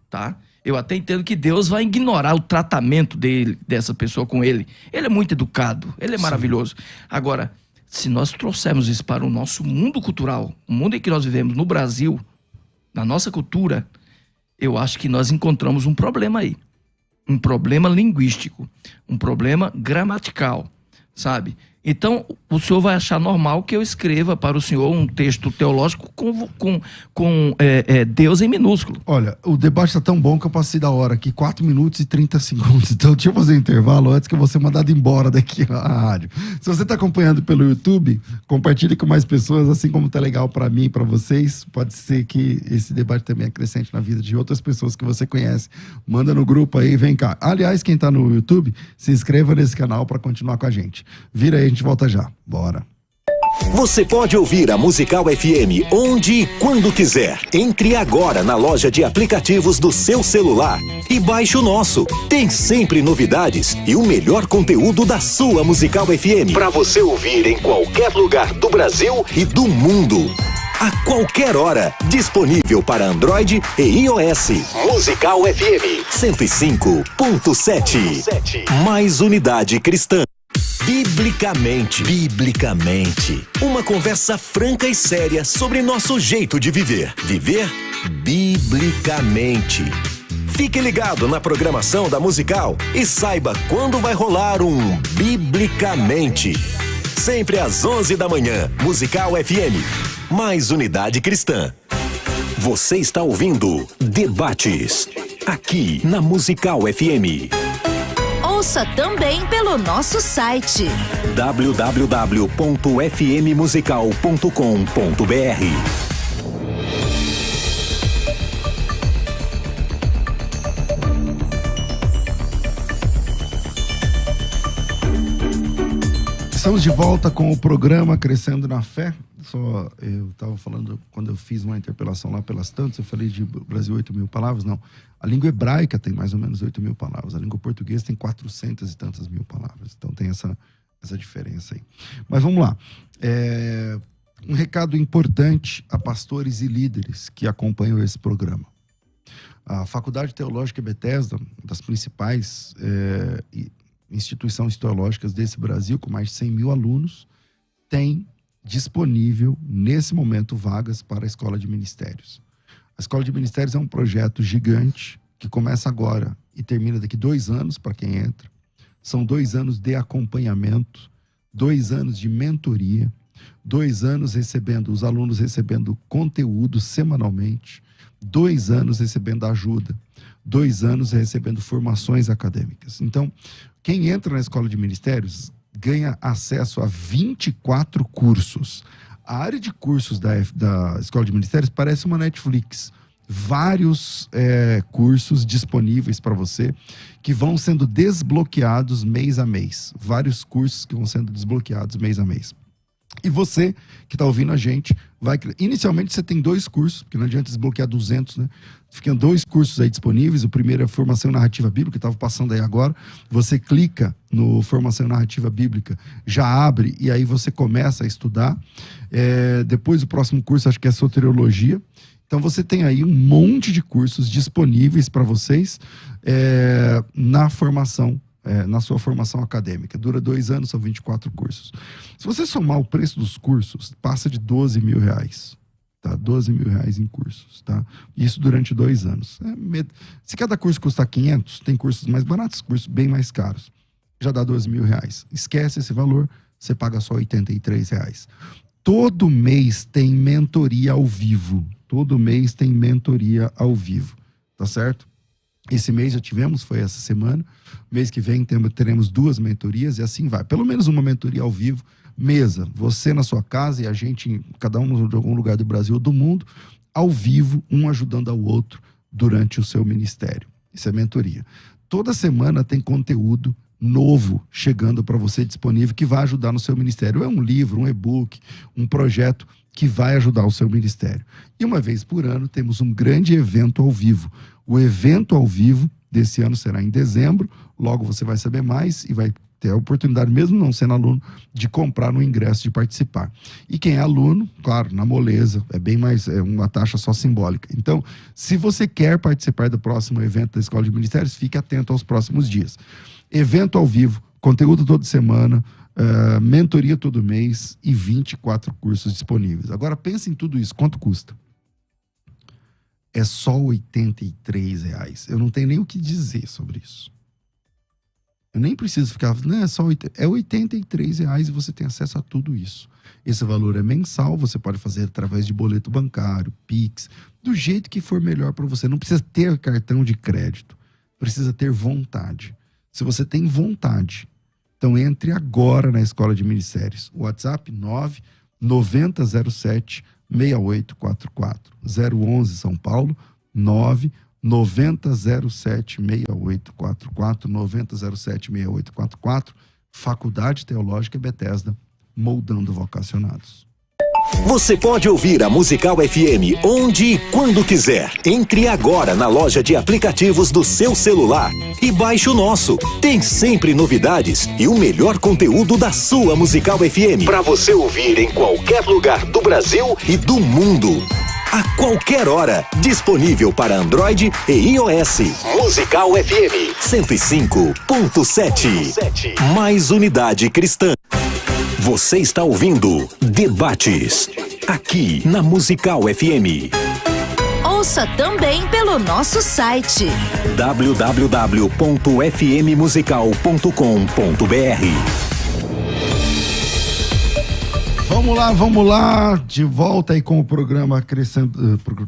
S5: tá? Eu até entendo que Deus vai ignorar o tratamento dessa pessoa com ele. Ele é muito educado, ele é maravilhoso. Agora, se nós trouxermos isso para o nosso mundo cultural, o mundo em que nós vivemos no Brasil, na nossa cultura, eu acho que nós encontramos um problema aí. Um problema linguístico, um problema gramatical, sabe? Então, o senhor vai achar normal que eu escreva para o senhor um texto teológico com Deus em minúsculo.
S3: Olha, o debate tá tão bom que eu passei da hora aqui, 4 minutos e 30 segundos. Então, deixa eu fazer um intervalo antes que eu vou ser mandado embora daqui na rádio. Se você tá acompanhando pelo YouTube, compartilhe com mais pessoas, assim como tá legal para mim e para vocês. Pode ser que esse debate também acrescente na vida de outras pessoas que você conhece. Manda no grupo aí, vem cá. Aliás, quem tá no YouTube, se inscreva nesse canal para continuar com a gente. Vira aí, a gente volta já. Bora.
S1: Você pode ouvir a Musical FM onde e quando quiser. Entre agora na loja de aplicativos do seu celular e baixe o nosso. Tem sempre novidades e o melhor conteúdo da sua Musical FM para você ouvir em qualquer lugar do Brasil e do mundo. A qualquer hora, disponível para Android e iOS. Musical FM 105.7. Mais unidade cristã. Biblicamente. Uma conversa franca e séria sobre nosso jeito de viver. Viver biblicamente. Fique ligado na programação da Musical e saiba quando vai rolar um Biblicamente. Sempre às 11 da manhã, Musical FM. Mais unidade cristã. Você está ouvindo Debates. Aqui na Musical FM.
S2: Ouça também pelo nosso site
S1: www.fmmusical.com.br.
S3: Estamos de volta com o programa Crescendo na Fé. Eu estava falando, quando eu fiz uma interpelação lá pelas tantas, eu falei de Brasil 8.000 palavras, não. A língua hebraica tem mais ou menos 8.000 palavras, a língua portuguesa tem 400 e tantas mil palavras. Então tem essa diferença aí. Mas vamos lá. Um recado importante a pastores e líderes que acompanham esse programa. A Faculdade Teológica Bethesda, uma das principais instituições teológicas desse Brasil, com mais de 100 mil alunos, tem disponível, nesse momento, vagas para a Escola de Ministérios. A Escola de Ministérios é um projeto gigante que começa agora e termina daqui 2 anos para quem entra. São 2 anos de acompanhamento, 2 anos de mentoria, 2 anos os alunos recebendo conteúdo semanalmente, 2 anos recebendo ajuda, 2 anos recebendo formações acadêmicas. Então, quem entra na Escola de Ministérios ganha acesso a 24 cursos. A área de cursos da Escola de Ministérios parece uma Netflix. Vários cursos disponíveis para você que vão sendo desbloqueados mês a mês. Vários cursos que vão sendo desbloqueados mês a mês. E você que está ouvindo a gente, inicialmente você tem 2 cursos, porque não adianta desbloquear 200, né? Ficam 2 cursos aí disponíveis. O primeiro é Formação em Narrativa Bíblica, que estava passando aí agora. Você clica no Formação em Narrativa Bíblica, já abre e aí você começa a estudar. Depois o próximo curso acho que é Soteriologia. Então você tem aí um monte de cursos disponíveis para vocês na formação, na sua formação acadêmica. Dura 2 anos, são 24 cursos. Se você somar o preço dos cursos, passa de R$12 mil, tá? R$12 mil em cursos, tá? Isso durante 2 anos. Se cada curso custar 500, tem cursos mais baratos, cursos bem mais caros. Já dá R$12 mil. Esquece esse valor, você paga só R$83. Todo mês tem mentoria ao vivo. Todo mês tem mentoria ao vivo, tá certo? Esse mês já tivemos, foi essa semana. Mês que vem teremos 2 mentorias e assim vai. Pelo menos uma mentoria ao vivo, mesa. Você na sua casa e a gente, cada um de algum lugar do Brasil ou do mundo, ao vivo, um ajudando ao outro durante o seu ministério. Isso é mentoria. Toda semana tem conteúdo novo chegando para você disponível que vai ajudar no seu ministério. É um livro, um e-book, um projeto que vai ajudar o seu ministério. E uma vez por ano temos um grande evento ao vivo. O evento ao vivo desse ano será em dezembro. Logo você vai saber mais e vai ter a oportunidade, mesmo não sendo aluno, de comprar no ingresso, de participar. E quem é aluno, claro, na moleza, é uma taxa só simbólica. Então, se você quer participar do próximo evento da Escola de Ministérios, fique atento aos próximos dias. Evento ao vivo, conteúdo toda semana, mentoria todo mês e 24 cursos disponíveis. Agora pense em tudo isso, quanto custa? É só R$83. Eu não tenho nem o que dizer sobre isso. Eu nem preciso ficar, não, é R$83 e você tem acesso a tudo isso. Esse valor é mensal, você pode fazer através de boleto bancário, Pix, do jeito que for melhor para você. Não precisa ter cartão de crédito, precisa ter vontade. Se você tem vontade, então entre agora na Escola de Ministérios. WhatsApp 99007-6844. 011 São Paulo, 99007-6844. 9007-6844. Faculdade Teológica Bethesda, moldando vocacionados.
S1: Você pode ouvir a Musical FM onde e quando quiser. Entre agora na loja de aplicativos do seu celular e baixe o nosso. Tem sempre novidades e o melhor conteúdo da sua Musical FM para você ouvir em qualquer lugar do Brasil e do mundo. A qualquer hora, disponível para Android e iOS. Musical FM 105.7. Mais unidade cristã. Você está ouvindo Debates, aqui na Musical FM.
S2: Ouça também pelo nosso site
S1: www.fmmusical.com.br.
S3: Vamos lá, de volta aí com o programa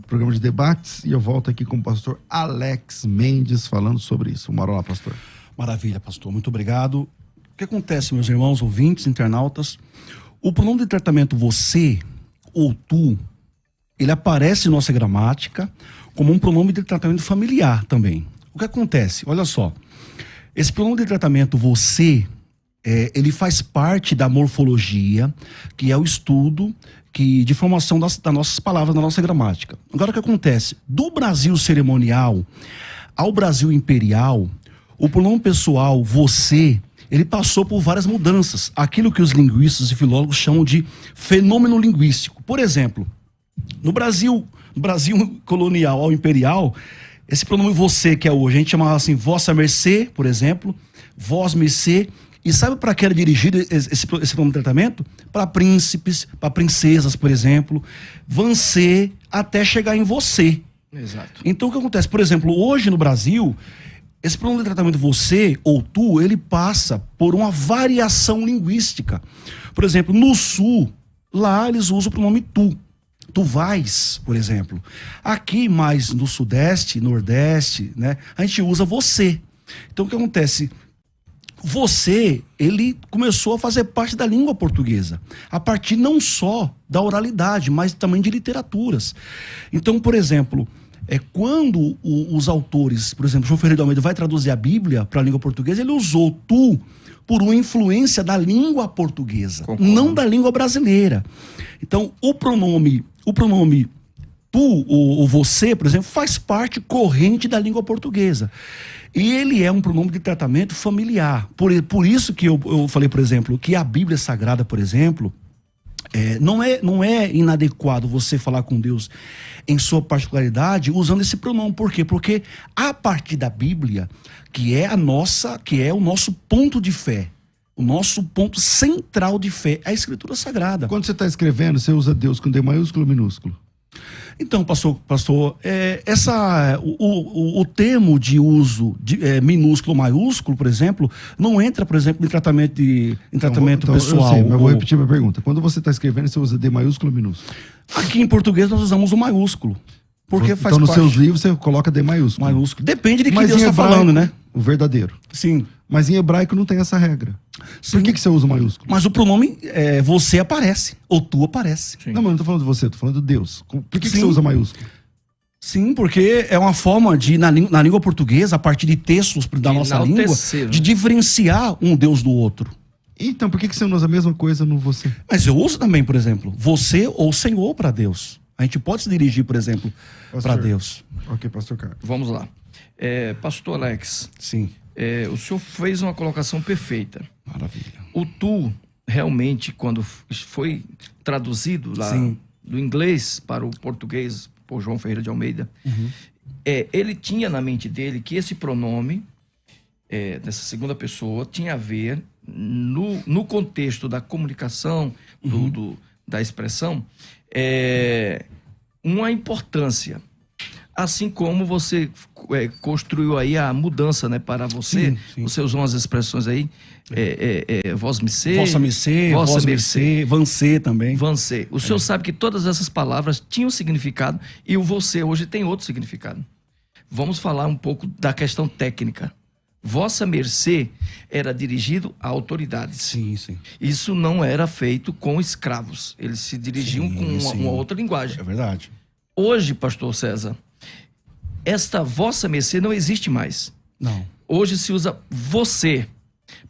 S3: programa de debates, e eu volto aqui com o pastor Alex Mendes falando sobre isso. Bora lá, pastor.
S4: Maravilha, pastor, muito obrigado. O que acontece, meus irmãos, ouvintes, internautas? O pronome de tratamento você ou tu, ele aparece em nossa gramática como um pronome de tratamento familiar também. O que acontece? Olha só, esse pronome de tratamento você, ele faz parte da morfologia, que é o estudo de formação das nossas palavras, da nossa gramática. Agora, o que acontece? Do Brasil cerimonial ao Brasil imperial, o pronome pessoal você, ele passou por várias mudanças. Aquilo que os linguistas e filólogos chamam de fenômeno linguístico. Por exemplo, no Brasil colonial ao imperial, esse pronome você que é hoje, a gente chamava assim, vossa mercê, por exemplo, vós mercê. E sabe para que era dirigido esse pronome de tratamento? Para príncipes, para princesas, por exemplo. Vancê, até chegar em você.
S5: Exato.
S4: Então o que acontece? Por exemplo, hoje no Brasil, esse pronome de tratamento você ou tu, ele passa por uma variação linguística. Por exemplo, no sul, lá eles usam o pronome tu. Tu vais, por exemplo. Aqui mais no sudeste, nordeste, né, a gente usa você. Então o que acontece? Você, ele começou a fazer parte da língua portuguesa, a partir não só da oralidade, mas também de literaturas. Então, por exemplo, quando os autores, por exemplo, João Ferreira de Almeida vai traduzir a Bíblia para a língua portuguesa, ele usou tu por uma influência da língua portuguesa, não da língua brasileira. Então, o pronome tu ou você, por exemplo, faz parte corrente da língua portuguesa. E ele é um pronome de tratamento familiar. Por isso que eu falei, por exemplo, que a Bíblia Sagrada, por exemplo, não é inadequado você falar com Deus em sua particularidade usando esse pronome. Por quê? Porque a partir da Bíblia, que é o nosso ponto de fé, o nosso ponto central de fé, é a Escritura Sagrada.
S3: Quando você está escrevendo, você usa Deus com D maiúsculo ou minúsculo?
S4: Então, pastor, o termo de uso de minúsculo ou maiúsculo, por exemplo, não entra, por exemplo, em tratamento pessoal.
S3: Eu sei, mas eu vou repetir minha pergunta. Quando você está escrevendo, você usa D maiúsculo ou minúsculo?
S4: Aqui em português nós usamos o maiúsculo. Porque faz
S3: então, nos
S4: parte...
S3: seus livros você coloca D maiúsculo.
S4: Maiúsculo. Depende de quem
S3: Mas
S4: Deus está falando, né?
S3: O verdadeiro.
S4: Sim.
S3: Mas em hebraico não tem essa regra.
S4: Sim.
S3: Por que você usa o maiúsculo?
S4: Mas o pronome você aparece, ou tu aparece.
S3: Sim. Não, mas eu não tô falando de você, eu tô falando de Deus. Por que
S4: Sim.
S3: você usa maiúsculo?
S4: Sim, porque é uma forma de, na língua portuguesa, a partir de textos da nossa língua, de diferenciar um Deus do outro.
S3: Então, por que você não usa a mesma coisa no você?
S4: Mas eu uso também, por exemplo, você ou Senhor para Deus. A gente pode se dirigir, por exemplo, para Deus.
S3: Ok, pastor Carlos.
S5: Vamos lá. Pastor Alex.
S4: Sim.
S5: O senhor fez uma colocação perfeita.
S4: Maravilha.
S5: O tu, realmente, quando foi traduzido lá do inglês para o português por João Ferreira de Almeida, ele tinha na mente dele que esse pronome dessa segunda pessoa tinha a ver, no contexto da comunicação, da expressão, uma importância. Assim como você construiu aí a mudança, né, para você,
S4: sim.
S5: Você usou umas expressões aí, vossa mercê,
S4: vossa mercê, vancê também.
S5: Vancê. O senhor sabe que todas essas palavras tinham significado e o você hoje tem outro significado. Vamos falar um pouco da questão técnica. Vossa mercê era dirigido a autoridades.
S4: Sim, sim.
S5: Isso não era feito com escravos. Eles se dirigiam com uma outra linguagem.
S4: É verdade.
S5: Hoje, pastor César, esta vossa mercê não existe mais.
S4: Não.
S5: Hoje se usa você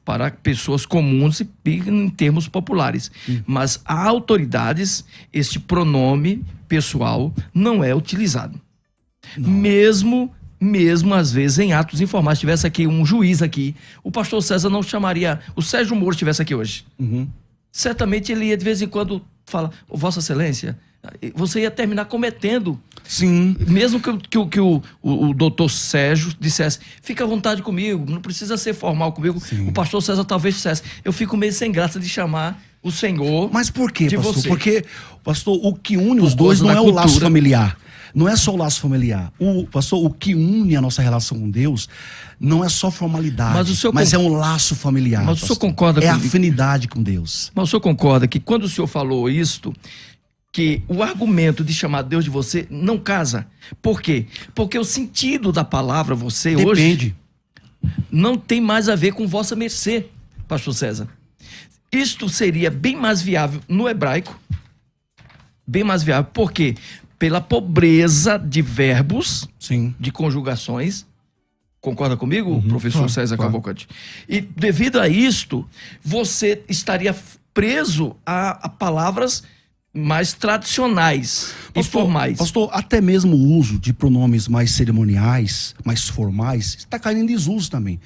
S5: para pessoas comuns e em termos populares. Mas a autoridades, este pronome pessoal não é utilizado. Não. Mesmo às vezes em atos informais, se tivesse aqui um juiz aqui, o pastor César não chamaria, o Sérgio Moro estivesse aqui hoje. Certamente ele ia de vez em quando falar, Vossa Excelência, você ia terminar cometendo.
S4: Sim.
S5: Mesmo que o doutor Sérgio dissesse, fica à vontade comigo, não precisa ser formal comigo. Sim. O pastor César talvez dissesse, eu fico meio sem graça de chamar o Senhor.
S4: Mas por quê, pastor?
S5: Você.
S4: Porque, pastor, o que une os dois não é o laço familiar. Não é só o laço familiar. Pastor, o que une a nossa relação com Deus não é só formalidade, mas é um laço familiar.
S5: Mas o senhor concorda
S4: a afinidade com Deus.
S5: Mas o senhor concorda que quando o senhor falou isto, que o argumento de chamar Deus de você não casa? Por quê? Porque o sentido da palavra você hoje não tem mais a ver com vossa mercê, pastor César. Isto seria bem mais viável no hebraico. Bem mais viável. Por quê? Pela pobreza de verbos, de conjugações. Concorda comigo, professor César Cavalcante? E devido a isto, você estaria preso a palavras mais tradicionais e formais.
S4: Pastor, até mesmo o uso de pronomes mais cerimoniais, mais formais, está caindo em desuso também.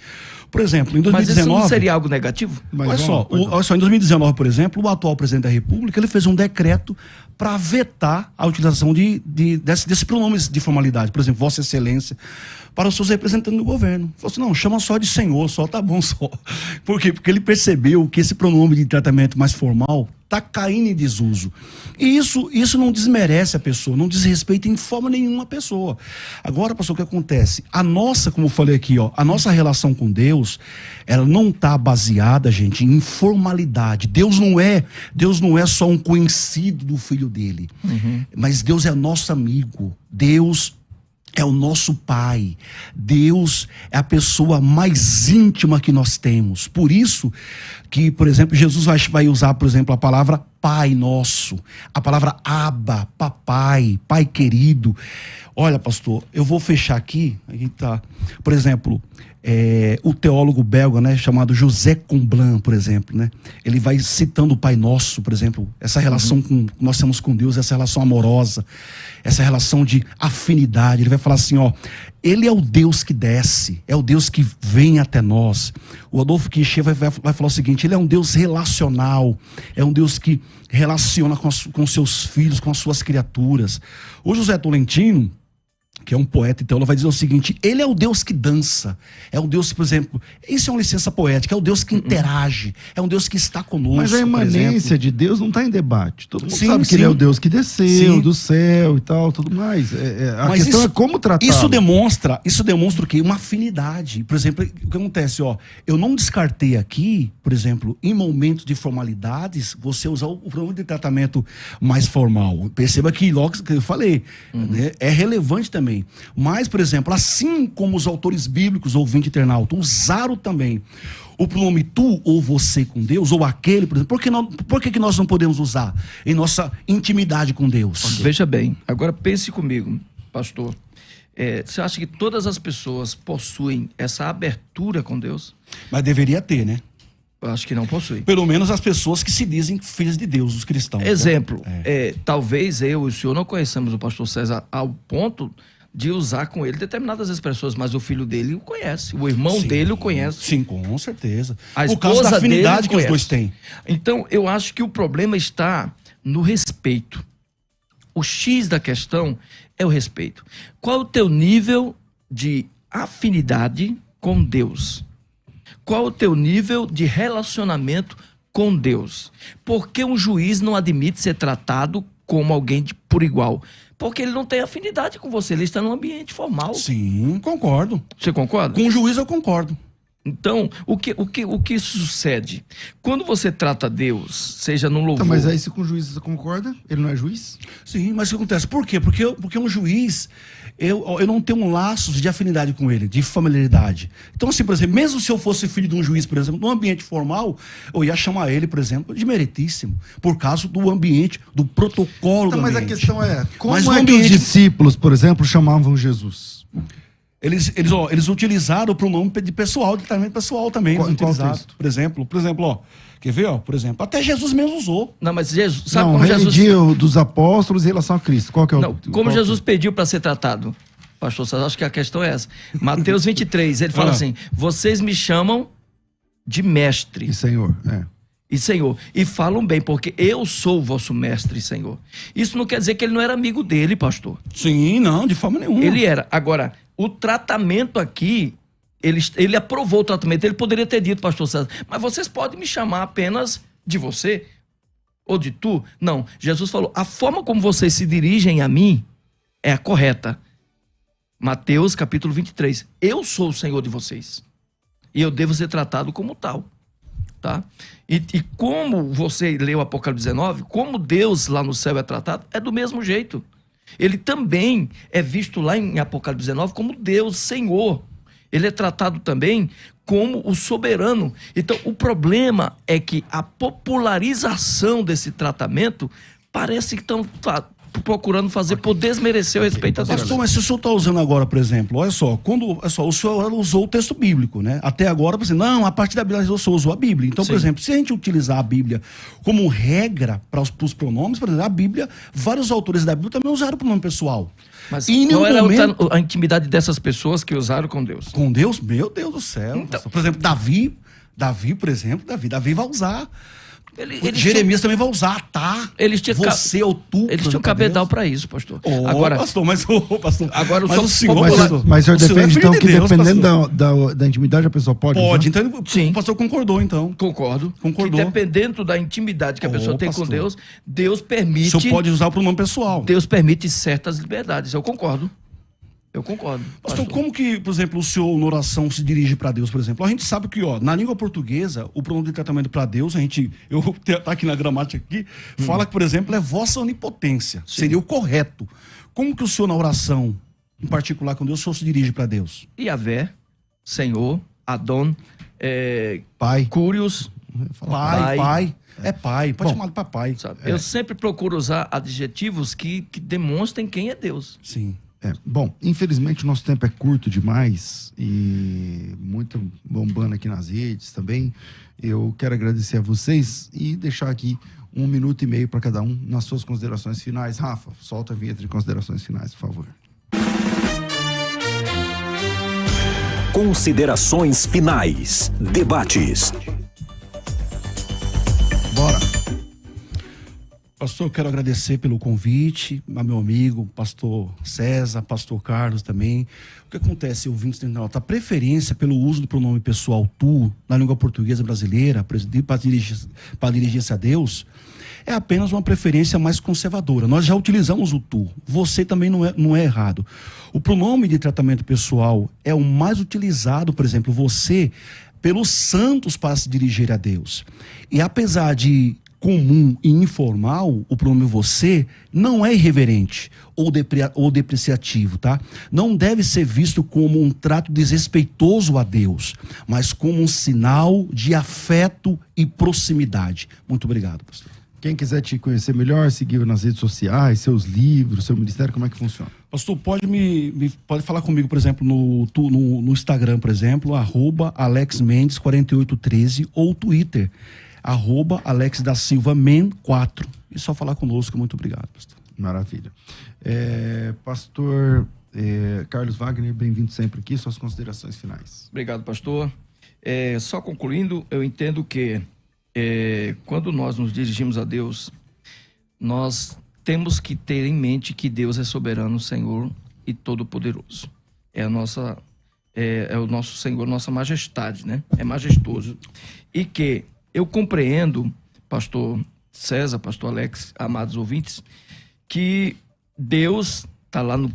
S4: Por exemplo, em 2019...
S5: Mas isso não seria algo negativo?
S4: Olha só, em 2019, por exemplo, o atual presidente da República, ele fez um decreto para vetar a utilização desses pronomes de formalidade. Por exemplo, Vossa Excelência, para os seus representantes do governo. Falou assim, não, chama só de senhor, só tá bom só. Por quê? Porque ele percebeu que esse pronome de tratamento mais formal está caindo em desuso. E isso não desmerece a pessoa, não desrespeita em forma nenhuma a pessoa. Agora, pastor, o que acontece? A nossa, como eu falei aqui, a nossa relação com Deus, ela não está baseada, gente, em formalidade. Deus não é só um conhecido do filho dele, mas Deus é nosso amigo. Deus é o nosso Pai. Deus é a pessoa mais íntima que nós temos. Por isso que, por exemplo, Jesus vai usar, por exemplo, a palavra Pai Nosso, a palavra Abba, Papai, Pai querido. Olha, pastor, eu vou fechar aqui tá. Por exemplo, o teólogo belga, né, chamado José Comblan, por exemplo, né, ele vai citando o Pai Nosso, por exemplo, essa relação que nós temos com Deus, essa relação amorosa, essa relação de afinidade. Ele vai falar assim, ele é o Deus que desce, é o Deus que vem até nós. O Adolfo Kircher vai falar o seguinte: ele é um Deus relacional, é um Deus que relaciona com seus filhos, com as suas criaturas. O José Tolentino, que é um poeta e teólogo, vai dizer o seguinte: ele é o Deus que dança, é o Deus, por exemplo, isso é uma licença poética, é o Deus que interage, é um Deus que está conosco.
S3: Mas a imanência de Deus não está em debate. Todo mundo sabe que
S4: sim.
S3: ele é o Deus que desceu do céu e tal, tudo mais. A questão é como tratá-lo.
S4: Isso demonstra o quê? Uma afinidade. Por exemplo, o que acontece, eu não descartei aqui, por exemplo, em momentos de formalidades, você usar o pronome de tratamento mais formal. Perceba que logo que eu falei, né, é relevante também. Mas, por exemplo, assim como os autores bíblicos, ouvinte internauta, usaram também o pronome tu ou você com Deus, ou aquele, por exemplo, por que nós não podemos usar em nossa intimidade com Deus?
S5: Okay. Veja bem, agora pense comigo, pastor. Você acha que todas as pessoas possuem essa abertura com Deus?
S4: Mas deveria ter, né?
S5: Eu acho que não possui.
S4: Pelo menos as pessoas que se dizem filhas de Deus, os cristãos.
S5: Exemplo, talvez eu e o senhor não conheçamos o pastor César ao ponto de usar com ele determinadas expressões, mas o filho dele o conhece, o irmão dele o conhece.
S4: Sim, com certeza.
S5: A
S4: Por causa da afinidade que os dois
S5: conhece.
S4: têm.
S5: Então, eu acho que o problema está no respeito. O X da questão é o respeito. Qual o teu nível de afinidade com Deus? Qual o teu nível de relacionamento com Deus? Por que um juiz não admite ser tratado como alguém por igual? Porque ele não tem afinidade com você, ele está num ambiente formal.
S4: Sim, concordo.
S5: Você concorda?
S4: Com o juiz eu concordo.
S5: Então, o que sucede? Quando você trata Deus, seja no louvor...
S3: Então, mas aí se com o juiz você concorda, ele não é juiz?
S4: Sim, mas o que acontece? Por quê? Porque um juiz, eu não tenho um laço de afinidade com ele, de familiaridade. Então, assim, por exemplo, mesmo se eu fosse filho de um juiz, por exemplo, num ambiente formal, eu ia chamar ele, por exemplo, de meritíssimo, por causa do ambiente, do protocolo do ambiente.
S3: Mas a questão é, como
S4: Mas
S3: é
S4: no
S3: que
S4: ambiente...
S3: os discípulos, por exemplo, chamavam Jesus?
S4: Eles utilizaram o pronome de pessoal, de tratamento pessoal também.
S3: Qual
S4: Texto? Por exemplo, quer ver, por exemplo, até Jesus mesmo usou.
S5: Não, mas Jesus, sabe
S3: Não,
S5: como Jesus...
S3: dos apóstolos em relação a Cristo. Qual que é o...
S5: Não, como Jesus pediu para ser tratado? Pastor César, acho que a questão é essa. Mateus 23, ele fala assim: vocês me chamam de mestre.
S3: E Senhor,
S5: E Senhor, e falam bem, porque eu sou o vosso mestre e Senhor. Isso não quer dizer que ele não era amigo dele, pastor.
S4: Sim, não, de forma nenhuma.
S5: Ele era. Agora, o tratamento aqui, ele aprovou o tratamento. Ele poderia ter dito, pastor César, mas vocês podem me chamar apenas de você ou de tu. Não, Jesus falou, a forma como vocês se dirigem a mim é a correta. Mateus capítulo 23. Eu sou o Senhor de vocês. E eu devo ser tratado como tal. Tá? E como você leu Apocalipse 19, como Deus lá no céu é tratado, é do mesmo jeito. Ele também é visto lá em Apocalipse 19 como Deus, Senhor. Ele é tratado também como o soberano. Então, o problema é que a popularização desse tratamento parece que estão procurando fazer por desmerecer o respeito a Deus.
S4: Pastor, mas se o senhor está usando agora, por exemplo, olha só, o senhor usou o texto bíblico, né? Até agora, por exemplo, não, a partir da Bíblia o senhor usou a Bíblia. Então, por exemplo, se a gente utilizar a Bíblia como regra para os pronomes, por exemplo, a Bíblia, vários autores da Bíblia também usaram o pronome pessoal.
S5: Mas qual era a intimidade dessas pessoas que usaram com Deus?
S4: Com Deus? Meu Deus do céu. Então, por exemplo, Davi, por exemplo, Davi vai usar Jeremias também vai usar, tá? Você é o tu.
S5: Eles tinham cabedal para isso, pastor.
S4: Agora, pastor,
S5: pastor. Agora
S4: o senhor,
S3: mas o senhor defende, então, que dependendo da intimidade a pessoa pode usar?
S4: Então
S5: sim.
S4: O pastor concordou, então.
S5: Concordou. Que dependendo da intimidade que a pessoa tem com Deus, Deus permite...
S4: O senhor pode usar o pronome pessoal.
S5: Deus permite certas liberdades. Eu concordo.
S4: Pastor, como que, por exemplo, o senhor na oração se dirige para Deus, por exemplo? A gente sabe que, na língua portuguesa, o pronome de tratamento para Deus, tá aqui na gramática aqui, fala que, por exemplo, é vossa onipotência. Sim. Seria o correto. Como que o senhor na oração, em particular com Deus, o senhor se dirige para Deus?
S5: Yahvé, Senhor, Adon,
S3: Pai.
S5: Curios.
S4: Pai. É pai, pode chamar de papai.
S5: Eu sempre procuro usar adjetivos que demonstrem quem é Deus.
S4: Sim.
S3: Bom, infelizmente o nosso tempo é curto demais e muito bombando aqui nas redes também. Eu quero agradecer a vocês e deixar aqui 1 minuto e meio para cada um nas suas considerações finais. Rafa, solta a vinheta de considerações finais, por favor.
S1: Considerações finais. Debates.
S3: Bora.
S4: Pastor, eu quero agradecer pelo convite, a meu amigo, pastor César, pastor Carlos também. O que acontece, ouvintes do internauta, a preferência pelo uso do pronome pessoal tu, na língua portuguesa brasileira, para dirigir-se a Deus, é apenas uma preferência mais conservadora. Nós já utilizamos o tu, você também não é errado. O pronome de tratamento pessoal é o mais utilizado, por exemplo, você, pelos santos para se dirigir a Deus. E apesar de comum e informal, o pronome você não é irreverente ou depreciativo, tá? Não deve ser visto como um trato desrespeitoso a Deus, mas como um sinal de afeto e proximidade. Muito obrigado, pastor.
S3: Quem quiser te conhecer melhor, seguir nas redes sociais, seus livros, seu ministério, como é que funciona?
S4: Pastor, pode falar comigo, por exemplo, no Instagram, por exemplo, @AlexMendes4813 ou Twitter, @AlexDaSilvaMen4. E só falar conosco. Muito obrigado, pastor.
S3: Maravilha. Pastor Carlos Wagner, bem-vindo sempre aqui. Suas considerações finais.
S5: Obrigado, pastor. Só concluindo, eu entendo que quando nós nos dirigimos a Deus, nós temos que ter em mente que Deus é soberano, Senhor e todo-poderoso. É o nosso Senhor, nossa majestade, né? É majestoso. E que eu compreendo, pastor César, pastor Alex, amados ouvintes, que Deus, está lá no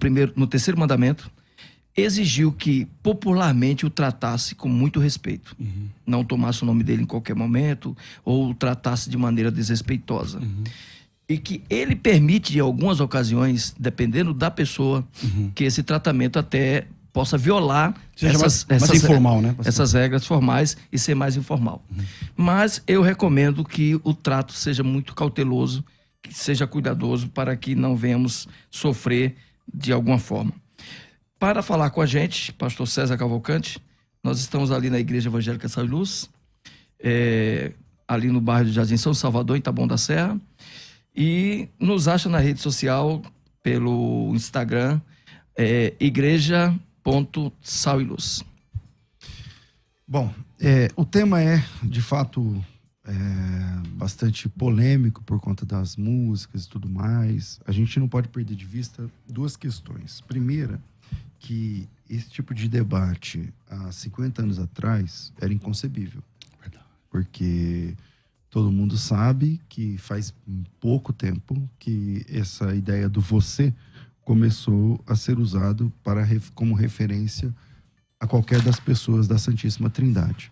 S5: terceiro mandamento, exigiu que popularmente o tratasse com muito respeito. Uhum. Não tomasse o nome dele em qualquer momento ou o tratasse de maneira desrespeitosa. Uhum. E que ele permite, em algumas ocasiões, dependendo da pessoa, que esse tratamento até possa violar
S4: mais informal, né?
S5: Essas regras formais e ser mais informal. Uhum. Mas eu recomendo que o trato seja muito cauteloso, que seja cuidadoso, para que não venhamos sofrer de alguma forma. Para falar com a gente, pastor César Cavalcante, nós estamos ali na Igreja Evangélica Sal e Luz, ali no bairro de Jardim São Salvador, em Taboão da Serra, e nos acha na rede social, pelo Instagram, igreja.sal e luz.
S3: Bom, o tema é, de fato, bastante polêmico por conta das músicas e tudo mais. A gente não pode perder de vista duas questões. Primeira, que esse tipo de debate há 50 anos atrás era inconcebível. Verdade. Porque todo mundo sabe que faz pouco tempo que essa ideia do você começou a ser usado como referência a qualquer das pessoas da Santíssima Trindade.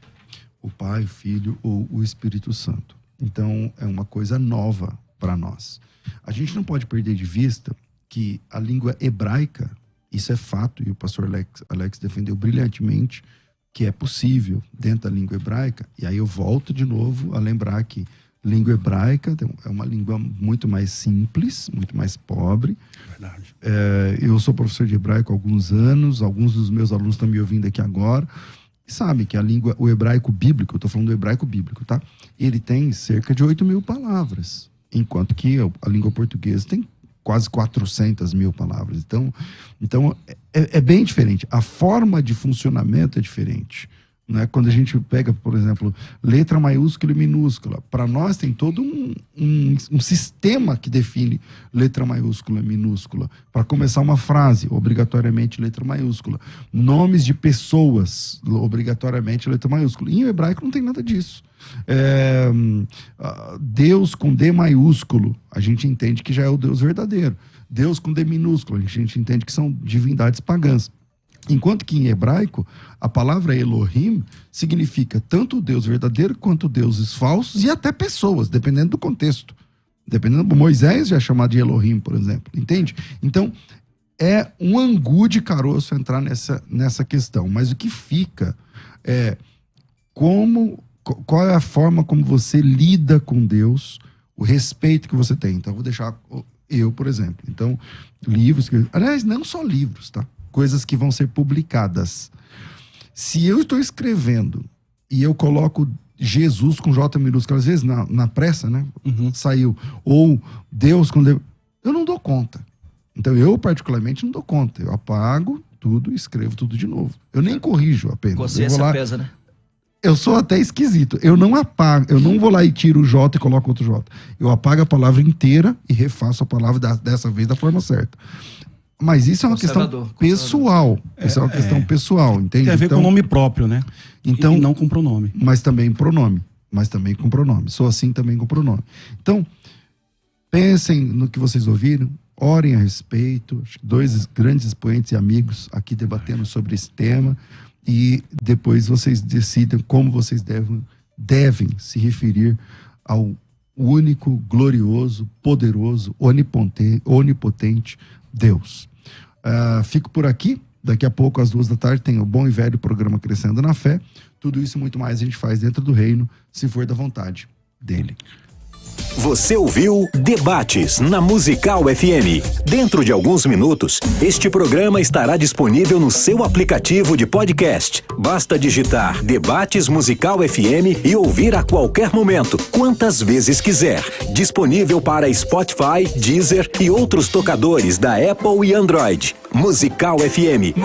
S3: O Pai, o Filho ou o Espírito Santo. Então, é uma coisa nova para nós. A gente não pode perder de vista que a língua hebraica, isso é fato, e o pastor Alex defendeu brilhantemente que é possível dentro da língua hebraica. E aí eu volto de novo a lembrar que língua hebraica é uma língua muito mais simples, muito mais pobre.
S4: Verdade.
S3: Eu sou professor de hebraico há alguns anos, alguns dos meus alunos estão me ouvindo aqui agora, e sabem que o hebraico bíblico, eu estou falando do hebraico bíblico, tá? Ele tem cerca de 8.000 palavras, enquanto que a língua portuguesa tem quase 400.000 palavras. Então é bem diferente. A forma de funcionamento é diferente. né? Quando a gente pega, por exemplo, letra maiúscula e minúscula, para nós tem todo um sistema que define letra maiúscula e minúscula. Para começar uma frase, obrigatoriamente letra maiúscula. Nomes de pessoas, obrigatoriamente letra maiúscula. Em hebraico não tem nada disso. Deus com D maiúsculo, a gente entende que já é o Deus verdadeiro. Deus com D minúsculo, a gente entende que são divindades pagãs. Enquanto que em hebraico, a palavra Elohim significa tanto o Deus verdadeiro quanto deuses falsos e até pessoas, dependendo do contexto. Dependendo, Moisés já é chamado de Elohim, por exemplo, entende? Então, é um angu de caroço entrar nessa questão. Mas o que fica é qual é a forma como você lida com Deus, o respeito que você tem. Então, eu vou deixar eu, por exemplo. Então, livros, aliás, não só livros, tá? Coisas que vão ser publicadas. Se eu estou escrevendo e eu coloco Jesus com J minúsculo, às vezes na pressa, né? Saiu. Ou Deus com Deus, eu não dou conta. Então eu particularmente não dou conta. Eu apago tudo e escrevo tudo de novo. Eu nem corrijo apenas.
S5: Consciência pesa, né?
S3: Eu sou até esquisito. Eu não apago, eu não vou lá e tiro o J e coloco outro J. Eu apago a palavra inteira e refaço a palavra dessa vez da forma certa. Mas isso é uma questão pessoal. Isso é uma questão pessoal, entende?
S4: Tem a ver com o nome próprio, né?
S3: Então,
S4: e não com pronome.
S3: Mas também pronome. Sou assim também com pronome. Então, pensem no que vocês ouviram, orem a respeito. Dois grandes expoentes e amigos aqui debatendo sobre esse tema. E depois vocês decidam como vocês devem se referir ao único, glorioso, poderoso, onipotente Deus. Fico por aqui. Daqui a pouco, às 2h tem o bom e velho programa Crescendo na Fé. Tudo isso e muito mais a gente faz dentro do reino, se for da vontade dele.
S1: Você ouviu Debates na Musical FM. Dentro de alguns minutos, este programa estará disponível no seu aplicativo de podcast. Basta digitar Debates Musical FM e ouvir a qualquer momento, quantas vezes quiser. Disponível para Spotify, Deezer e outros tocadores da Apple e Android. Musical FM.